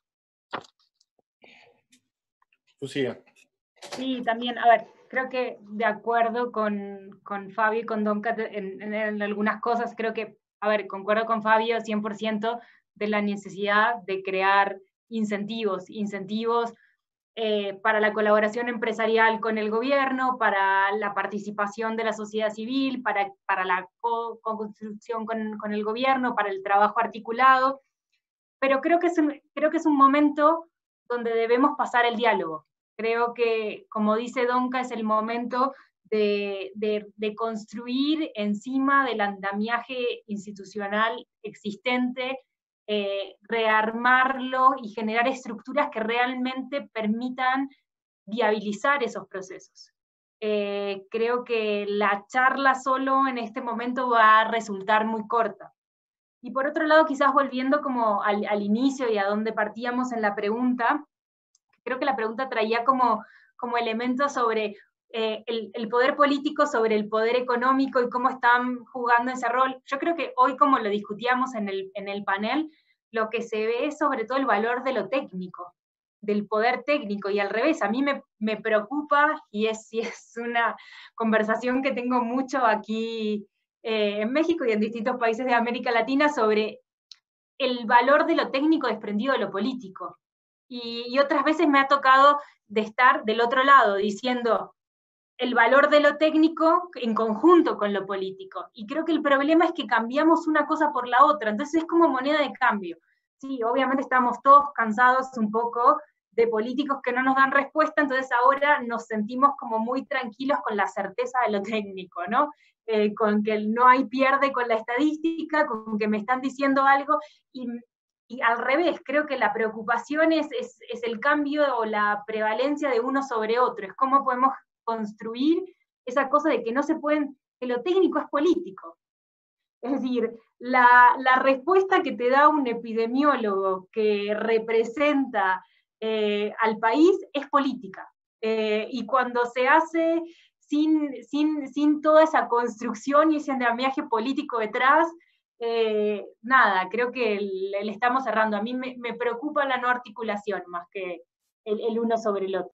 Lucía. Sí, también, a ver, creo que de acuerdo con Fabio y con Donka en algunas cosas, creo que, a ver, concuerdo con Fabio 100% de la necesidad de crear incentivos para la colaboración empresarial con el gobierno, para la participación de la sociedad civil, para la co-construcción con el gobierno, para el trabajo articulado, pero creo que es un momento donde debemos pasar el diálogo. Creo que, como dice Donka, es el momento de construir encima del andamiaje institucional existente, rearmarlo y generar estructuras que realmente permitan viabilizar esos procesos. Creo que la charla solo en este momento va a resultar muy corta. Y por otro lado, quizás volviendo como al inicio y a donde partíamos en la pregunta, creo que la pregunta traía como elementos sobre el poder político, sobre el poder económico y cómo están jugando ese rol. Yo creo que hoy, como lo discutíamos en el panel, lo que se ve es sobre todo el valor de lo técnico, del poder técnico, y al revés, a mí me preocupa, y es una conversación que tengo mucho aquí en México y en distintos países de América Latina, sobre el valor de lo técnico desprendido de lo político. Y otras veces me ha tocado de estar del otro lado, diciendo el valor de lo técnico en conjunto con lo político. Y creo que el problema es que cambiamos una cosa por la otra, entonces es como moneda de cambio. Sí, obviamente estamos todos cansados un poco de políticos que no nos dan respuesta, entonces ahora nos sentimos como muy tranquilos con la certeza de lo técnico, ¿no? Con que no hay pierde con la estadística, con que me están diciendo algo, y al revés, creo que la preocupación es el cambio o la prevalencia de uno sobre otro, es cómo podemos construir esa cosa de que no se pueden, que lo técnico es político. Es decir, la respuesta que te da un epidemiólogo que representa al país es política. Y cuando se hace sin toda esa construcción y ese andamiaje político detrás, nada, creo que le estamos cerrando. A mí me preocupa la no articulación más que el uno sobre el otro.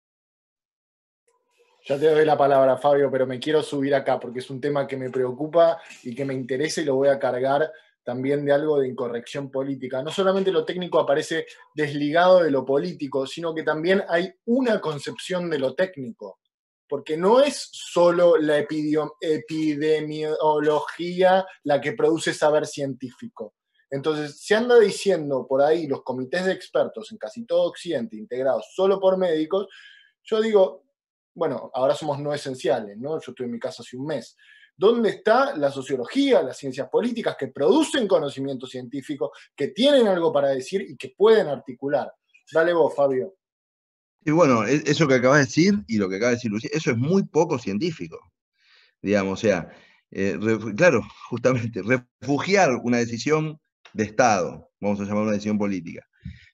Ya te doy la palabra, Fabio, pero me quiero subir acá porque es un tema que me preocupa y que me interesa, y lo voy a cargar también de algo de incorrección política. No solamente lo técnico aparece desligado de lo político, sino que también hay una concepción de lo técnico, porque no es solo la epidemiología la que produce saber científico. Entonces, se anda diciendo por ahí los comités de expertos en casi todo Occidente, integrados solo por médicos. Yo digo, bueno, ahora somos no esenciales, ¿no? Yo estuve en mi casa hace un mes. ¿Dónde está la sociología, las ciencias políticas que producen conocimiento científico, que tienen algo para decir y que pueden articular? Dale vos, Fabio. Y bueno, eso que acabas de decir y lo que acaba de decir Lucía, eso es muy poco científico, digamos, o sea, claro, justamente, refugiar una decisión de Estado, vamos a llamar una decisión política,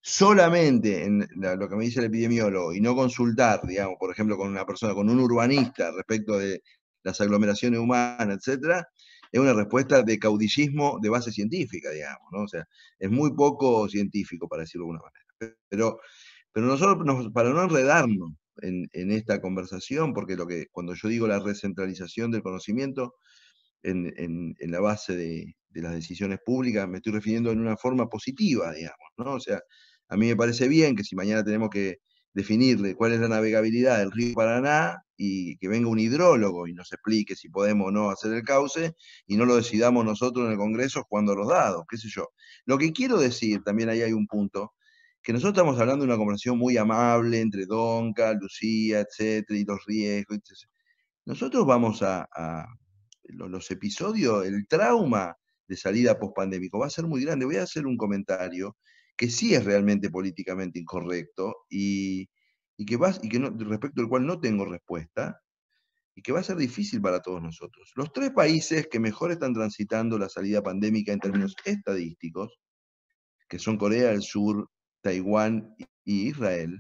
solamente en lo que me dice el epidemiólogo y no consultar, digamos, por ejemplo, con una persona, con un urbanista respecto de las aglomeraciones humanas, etcétera, es una respuesta de caudillismo de base científica, digamos, ¿no? O sea, es muy poco científico, para decirlo de alguna manera. Pero nosotros, para no enredarnos, en esta conversación, porque cuando yo digo la recentralización del conocimiento en la base de las decisiones públicas, me estoy refiriendo en una forma positiva, digamos, ¿no? O sea, a mí me parece bien que si mañana tenemos que definirle cuál es la navegabilidad del río Paraná y que venga un hidrólogo y nos explique si podemos o no hacer el cauce y no lo decidamos nosotros en el Congreso jugando a los dados, qué sé yo. Lo que quiero decir, también ahí hay un punto, que nosotros estamos hablando de una conversación muy amable entre Donca, Lucía, etcétera, y los riesgos. Etcétera. Nosotros vamos los episodios, el trauma de salida post-pandémico va a ser muy grande. Voy a hacer un comentario que sí es realmente políticamente incorrecto y que respecto al cual no tengo respuesta y que va a ser difícil para todos nosotros. Los 3 países que mejor están transitando la salida pandémica en términos estadísticos, que son Corea del Sur, Taiwán y Israel,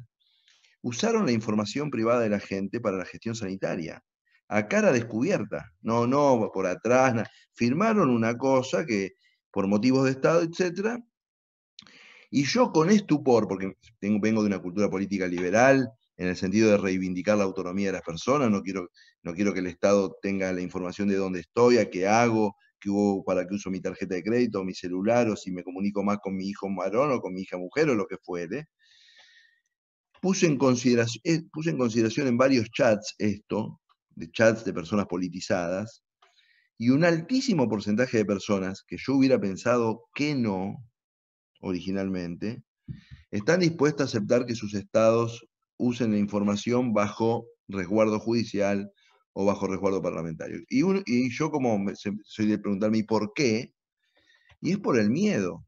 usaron la información privada de la gente para la gestión sanitaria, a cara descubierta, no por atrás, firmaron una cosa que por motivos de Estado, etc. Y yo con estupor, porque vengo de una cultura política liberal, en el sentido de reivindicar la autonomía de las personas, no quiero que el Estado tenga la información de dónde estoy, a qué hago, para qué uso mi tarjeta de crédito, o mi celular, o si me comunico más con mi hijo varón o con mi hija mujer, o lo que fuere. Puse en consideración en varios chats esto, de chats de personas politizadas, y un altísimo porcentaje de personas que yo hubiera pensado que no, originalmente, están dispuestas a aceptar que sus estados usen la información bajo resguardo judicial o bajo resguardo parlamentario. Y yo soy de preguntarme, ¿y por qué? Y es por el miedo.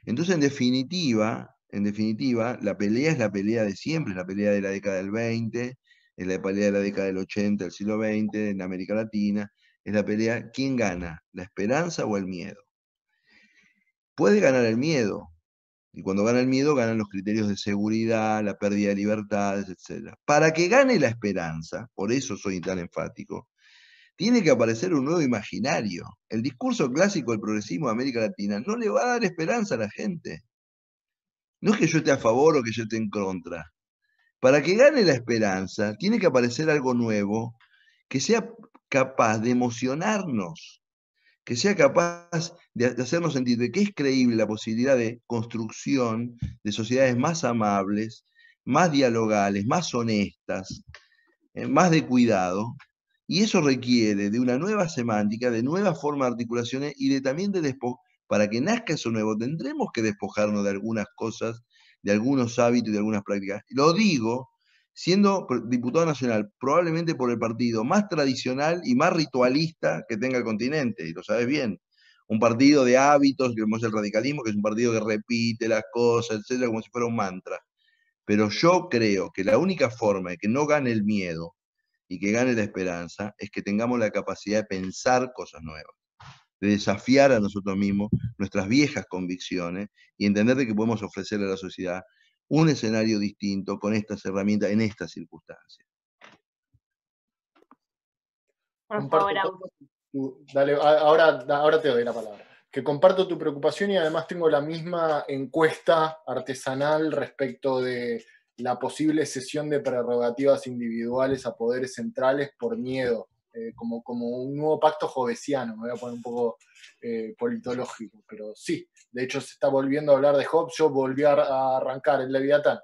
Entonces, en definitiva, la pelea es la pelea de siempre, es la pelea de la década del 20, es la pelea de la década del 80, del siglo XX, en América Latina, es la pelea, ¿quién gana? ¿La esperanza o el miedo? Puede ganar el miedo, y cuando gana el miedo ganan los criterios de seguridad, la pérdida de libertades, etc. Para que gane la esperanza, por eso soy tan enfático, tiene que aparecer un nuevo imaginario. El discurso clásico del progresismo de América Latina no le va a dar esperanza a la gente. No es que yo esté a favor o que yo esté en contra. Para que gane la esperanza, tiene que aparecer algo nuevo que sea capaz de emocionarnos, que sea capaz de hacernos sentir de que es creíble la posibilidad de construcción de sociedades más amables, más dialogales, más honestas, más de cuidado. Y eso requiere de una nueva semántica, de nuevas formas de articulaciones y también de para que nazca eso nuevo, tendremos que despojarnos de algunas cosas, de algunos hábitos y de algunas prácticas. Lo digo, siendo diputado nacional, probablemente por el partido más tradicional y más ritualista que tenga el continente, y lo sabes bien. Un partido de hábitos, como es el radicalismo, que es un partido que repite las cosas, etcétera, como si fuera un mantra. Pero yo creo que la única forma de que no gane el miedo y que gane la esperanza es que tengamos la capacidad de pensar cosas nuevas, de desafiar a nosotros mismos nuestras viejas convicciones y entender de que podemos ofrecerle a la sociedad un escenario distinto con estas herramientas en estas circunstancias. Por favor, Agus. Dale, ahora te doy la palabra. Que comparto tu preocupación y además tengo la misma encuesta artesanal respecto de la posible cesión de prerrogativas individuales a poderes centrales por miedo, como un nuevo pacto jovesiano. Me voy a poner un poco politológico, pero sí, de hecho se está volviendo a hablar de Hobbes. Yo volví a arrancar el Leviatán.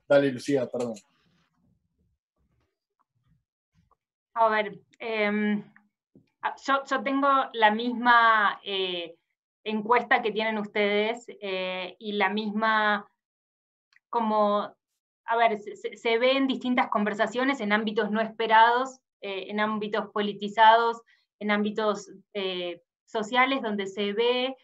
Dale, Lucía, perdón. A ver, yo tengo la misma encuesta que tienen ustedes y la misma, se ve en distintas conversaciones, en ámbitos no esperados, en ámbitos politizados, en ámbitos sociales, donde se ve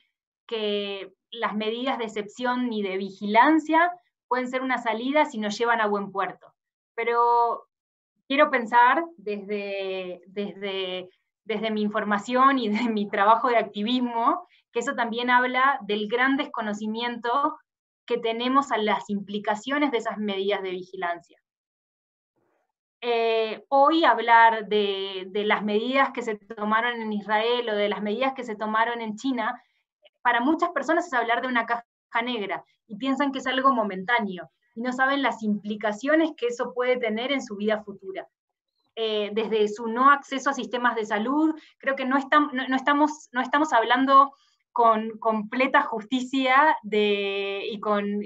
que las medidas de excepción y de vigilancia pueden ser una salida si nos llevan a buen puerto. Pero quiero pensar desde mi información y de mi trabajo de activismo, que eso también habla del gran desconocimiento que tenemos a las implicaciones de esas medidas de vigilancia. Hoy hablar de las medidas que se tomaron en Israel o de las medidas que se tomaron en China, para muchas personas es hablar de una caja negra y piensan que es algo momentáneo. y no saben las implicaciones que eso puede tener en su vida futura. Desde su no acceso a sistemas de salud, creo que no estamos hablando con completa justicia y con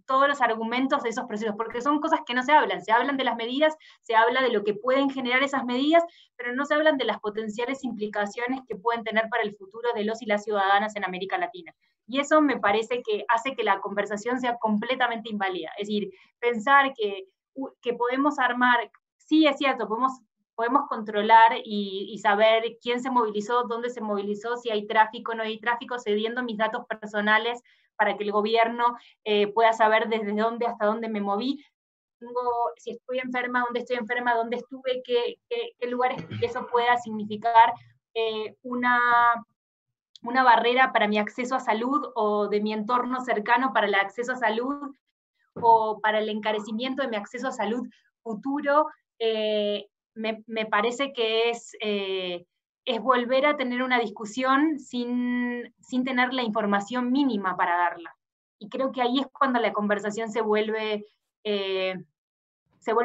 todos los argumentos de esos procesos, porque son cosas que no se hablan de las medidas, se habla de lo que pueden generar esas medidas, pero no se hablan de las potenciales implicaciones que pueden tener para el futuro de los y las ciudadanas en América Latina. Y eso me parece que hace que la conversación sea completamente inválida. Es decir, pensar que podemos armar, sí es cierto, podemos controlar y saber quién se movilizó, dónde se movilizó, si hay tráfico o no hay tráfico, cediendo mis datos personales para que el gobierno pueda saber desde dónde hasta dónde me moví, si estoy enferma, dónde estoy enferma, dónde estuve, qué lugares, que eso pueda significar una barrera para mi acceso a salud o de mi entorno cercano para el acceso a salud o para el encarecimiento de mi acceso a salud futuro, me parece que es volver a tener una discusión sin tener la información mínima para darla. Y creo que ahí es cuando la conversación se vuelve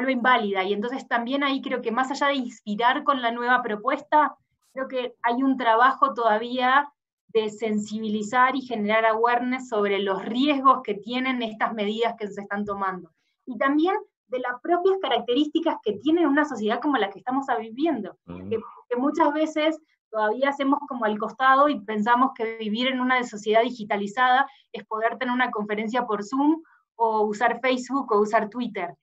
inválida. Y entonces también ahí creo que más allá de inspirar con la nueva propuesta, creo que hay un trabajo todavía de sensibilizar y generar awareness sobre los riesgos que tienen estas medidas que se están tomando. Y también de las propias características que tiene una sociedad como la que estamos viviendo, que muchas veces todavía hacemos como al costado y pensamos que vivir en una sociedad digitalizada es poder tener una conferencia por Zoom o usar Facebook o usar Twitter.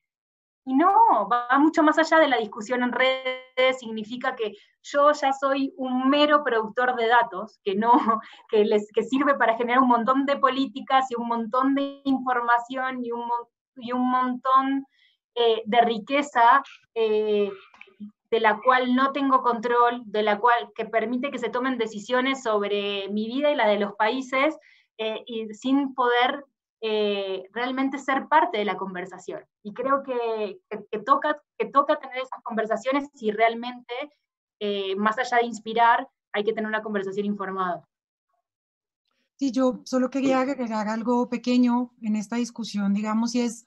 Y no, va mucho más allá de la discusión en redes, significa que yo ya soy un mero productor de datos, que sirve para generar un montón de políticas y un montón de información y un montón de riqueza de la cual no tengo control, que permite que se tomen decisiones sobre mi vida y la de los países, y sin poder realmente ser parte de la conversación. Y creo que toca tener esas conversaciones si realmente, más allá de inspirar, hay que tener una conversación informada. Sí, yo solo quería agregar algo pequeño en esta discusión, digamos, y es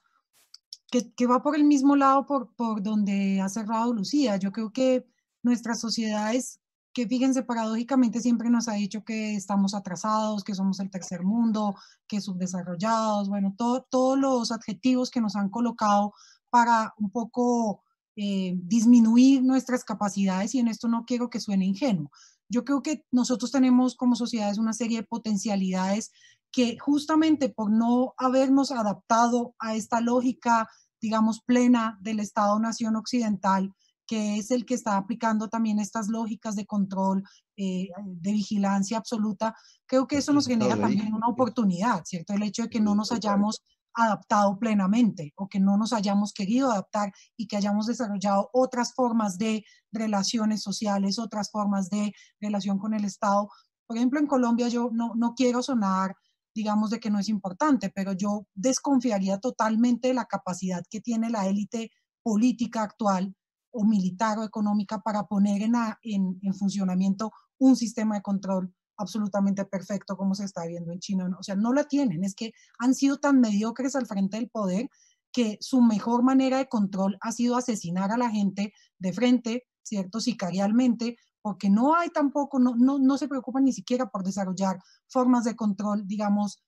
que va por el mismo lado por donde ha cerrado Lucía. Yo creo que nuestras sociedades, que fíjense, paradójicamente siempre nos ha dicho que estamos atrasados, que somos el tercer mundo, que subdesarrollados, bueno, todos los adjetivos que nos han colocado para un poco disminuir nuestras capacidades, y en esto no quiero que suene ingenuo. Yo creo que nosotros tenemos como sociedades una serie de potencialidades que justamente por no habernos adaptado a esta lógica, digamos, plena del Estado-Nación occidental, que es el que está aplicando también estas lógicas de control, de vigilancia absoluta, creo que eso nos genera también una oportunidad, ¿cierto? El hecho de que no nos hayamos adaptado plenamente o que no nos hayamos querido adaptar y que hayamos desarrollado otras formas de relaciones sociales, otras formas de relación con el Estado. Por ejemplo, en Colombia yo no quiero sonar, digamos, de que no es importante, pero yo desconfiaría totalmente de la capacidad que tiene la élite política actual o militar o económica para poner en funcionamiento un sistema de control absolutamente perfecto como se está viendo en China. O sea, no la tienen, es que han sido tan mediocres al frente del poder que su mejor manera de control ha sido asesinar a la gente de frente, ¿cierto? Sicarialmente, porque no hay tampoco, no se preocupan ni siquiera por desarrollar formas de control, digamos,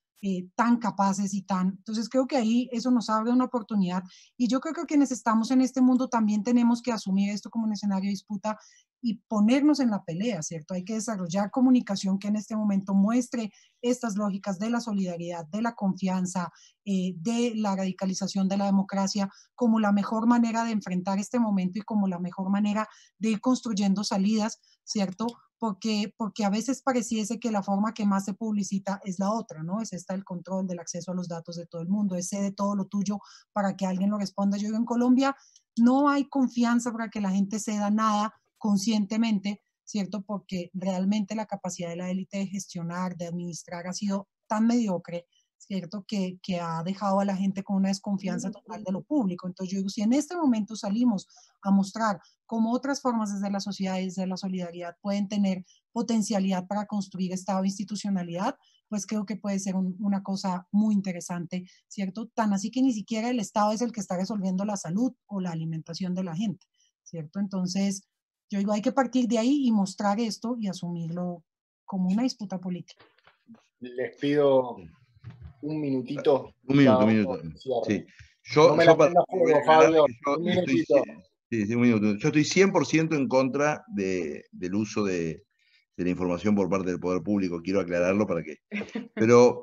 tan capaces y tan... Entonces creo que ahí eso nos abre una oportunidad, y yo creo que quienes estamos en este mundo también tenemos que asumir esto como un escenario de disputa y ponernos en la pelea, ¿cierto? Hay que desarrollar comunicación que en este momento muestre estas lógicas de la solidaridad, de la confianza, de la radicalización de la democracia como la mejor manera de enfrentar este momento y como la mejor manera de ir construyendo salidas, ¿cierto? Porque a veces pareciese que la forma que más se publicita es la otra, ¿no? Es esta el control del acceso a los datos de todo el mundo, es cede todo lo tuyo para que alguien lo responda. Yo en Colombia no hay confianza para que la gente ceda nada conscientemente, ¿cierto? Porque realmente la capacidad de la élite de gestionar, de administrar ha sido tan mediocre, ¿cierto? Que ha dejado a la gente con una desconfianza total de lo público. Entonces yo digo, si en este momento salimos a mostrar cómo otras formas desde la sociedad y desde la solidaridad pueden tener potencialidad para construir Estado e institucionalidad, pues creo que puede ser una cosa muy interesante, ¿cierto? Tan así que ni siquiera el Estado es el que está resolviendo la salud o la alimentación de la gente, ¿cierto? Entonces, yo digo, hay que partir de ahí y mostrar esto y asumirlo como una disputa política. Les pido un minutito. Un minuto. Sí. No me la prenda voy a fuego, aclarar Fabio. que yo Un estoy, minutito. sí, un minuto. Yo estoy 100% en contra del uso de la información por parte del poder público, quiero aclararlo para que... Pero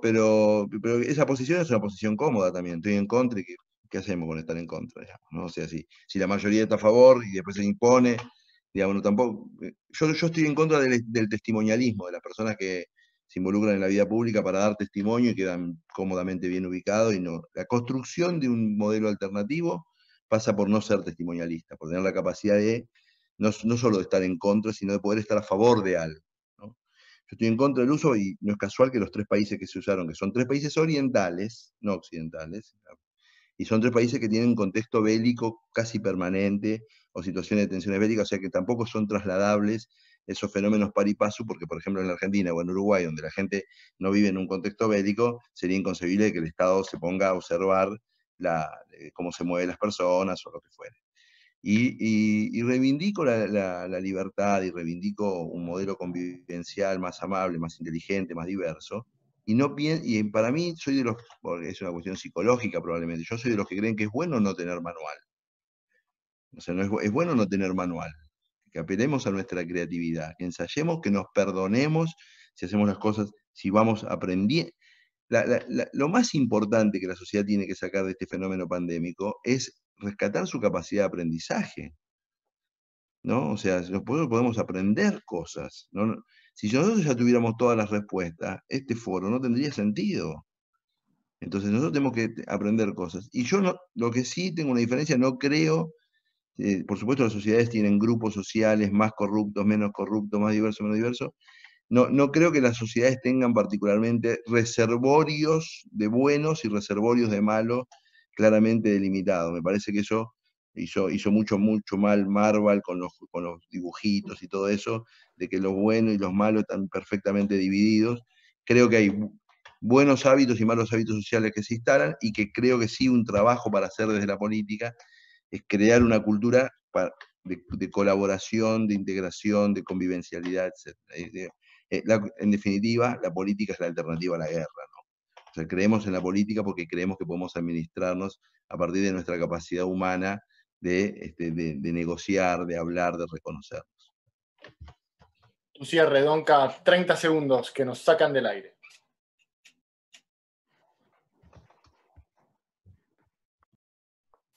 esa posición es una posición cómoda también, estoy en contra y ¿qué hacemos con estar en contra? Digamos, ¿no? O sea, si la mayoría está a favor y después se impone, digamos, no, tampoco... Yo estoy en contra del testimonialismo, de las personas que se involucran en la vida pública para dar testimonio y quedan cómodamente bien ubicados, y no. La construcción de un modelo alternativo pasa por no ser testimonialista, por tener la capacidad de no solo de estar en contra, sino de poder estar a favor de algo, ¿no? Yo estoy en contra del uso, y no es casual que los 3 países que se usaron, que son 3 países orientales, no occidentales, y son 3 países que tienen un contexto bélico casi permanente, o situaciones de tensiones bélicas, o sea que tampoco son trasladables esos fenómenos par y paso, porque por ejemplo en la Argentina o en Uruguay, donde la gente no vive en un contexto bélico, sería inconcebible que el Estado se ponga a observar cómo se mueven las personas o lo que fuere. Y reivindico la libertad, y reivindico un modelo convivencial más amable, más inteligente, más diverso. Y para mí, soy de los, porque es una cuestión psicológica probablemente, yo soy de los que creen que es bueno no tener manual. O sea, es bueno no tener manual. Que apelemos a nuestra creatividad, que ensayemos, que nos perdonemos si hacemos las cosas, si vamos aprendiendo. Lo más importante que la sociedad tiene que sacar de este fenómeno pandémico es rescatar su capacidad de aprendizaje, ¿no? O sea, nosotros podemos aprender cosas, ¿no? Si nosotros ya tuviéramos todas las respuestas, este foro no tendría sentido. Entonces nosotros tenemos que aprender cosas. Y yo lo que sí tengo una diferencia, no creo, por supuesto las sociedades tienen grupos sociales más corruptos, menos corruptos, más diversos, menos diversos. No creo que las sociedades tengan particularmente reservorios de buenos y reservorios de malos claramente delimitados. Me parece que eso hizo mucho mal Marvel con los dibujitos y todo eso, de que los buenos y los malos están perfectamente divididos. Creo que hay buenos hábitos y malos hábitos sociales que se instalan, y que creo que sí un trabajo para hacer desde la política es crear una cultura de colaboración, de integración, de convivencialidad, etc. En definitiva, la política es la alternativa a la guerra, ¿no? O sea, creemos en la política porque creemos que podemos administrarnos a partir de nuestra capacidad humana de negociar, de hablar, de reconocernos. Tu cierre, Donca, 30 segundos que nos sacan del aire.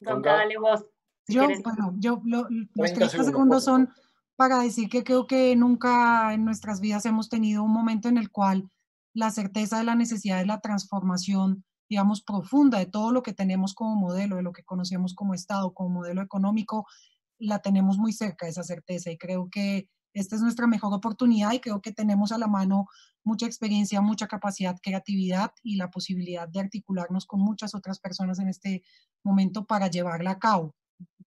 Donca, dale vos. Los 30 segundos son para decir que creo que nunca en nuestras vidas hemos tenido un momento en el cual la certeza de la necesidad de la transformación, digamos, profunda de todo lo que tenemos como modelo, de lo que conocemos como Estado, como modelo económico, la tenemos muy cerca, esa certeza, y creo que esta es nuestra mejor oportunidad, y creo que tenemos a la mano mucha experiencia, mucha capacidad, creatividad y la posibilidad de articularnos con muchas otras personas en este momento para llevarla a cabo.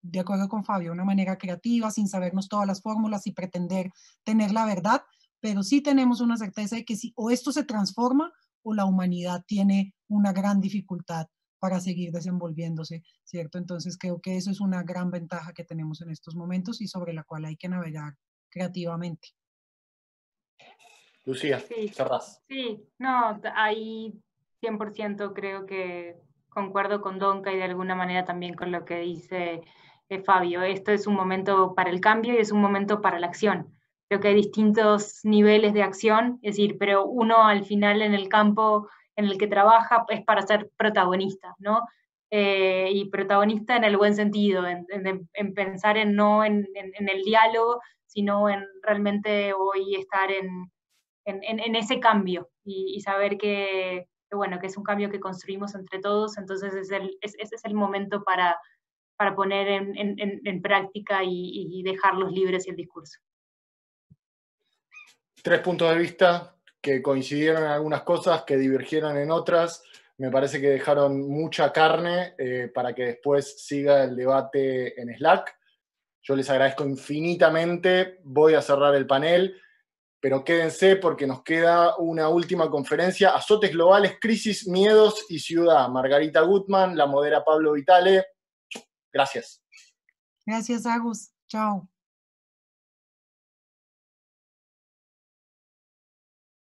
De acuerdo con Fabio, de una manera creativa, sin sabernos todas las fórmulas y pretender tener la verdad, pero sí tenemos una certeza de que o esto se transforma o la humanidad tiene una gran dificultad para seguir desenvolviéndose, ¿cierto? Entonces creo que eso es una gran ventaja que tenemos en estos momentos y sobre la cual hay que navegar creativamente. Lucía, cerrás. Sí, no, ahí 100% creo que concuerdo con Donca, y de alguna manera también con lo que dice Fabio. Esto es un momento para el cambio y es un momento para la acción. Creo que hay distintos niveles de acción, es decir, pero uno al final en el campo en el que trabaja es para ser protagonista, ¿no? Y protagonista en el buen sentido, en pensar no en el diálogo, sino en realmente hoy estar en ese cambio, y saber que es un cambio que construimos entre todos. Entonces ese es el momento para poner en práctica y dejarlos libres el discurso. 3 puntos de vista que coincidieron en algunas cosas, que divergieron en otras. Me parece que dejaron mucha carne para que después siga el debate en Slack. Yo les agradezco infinitamente. Voy a cerrar el panel, pero quédense porque nos queda una última conferencia. Azotes globales, crisis, miedos y ciudad. Margarita Gutman, la modera Pablo Vitale. Gracias. Gracias, Agus. Chao.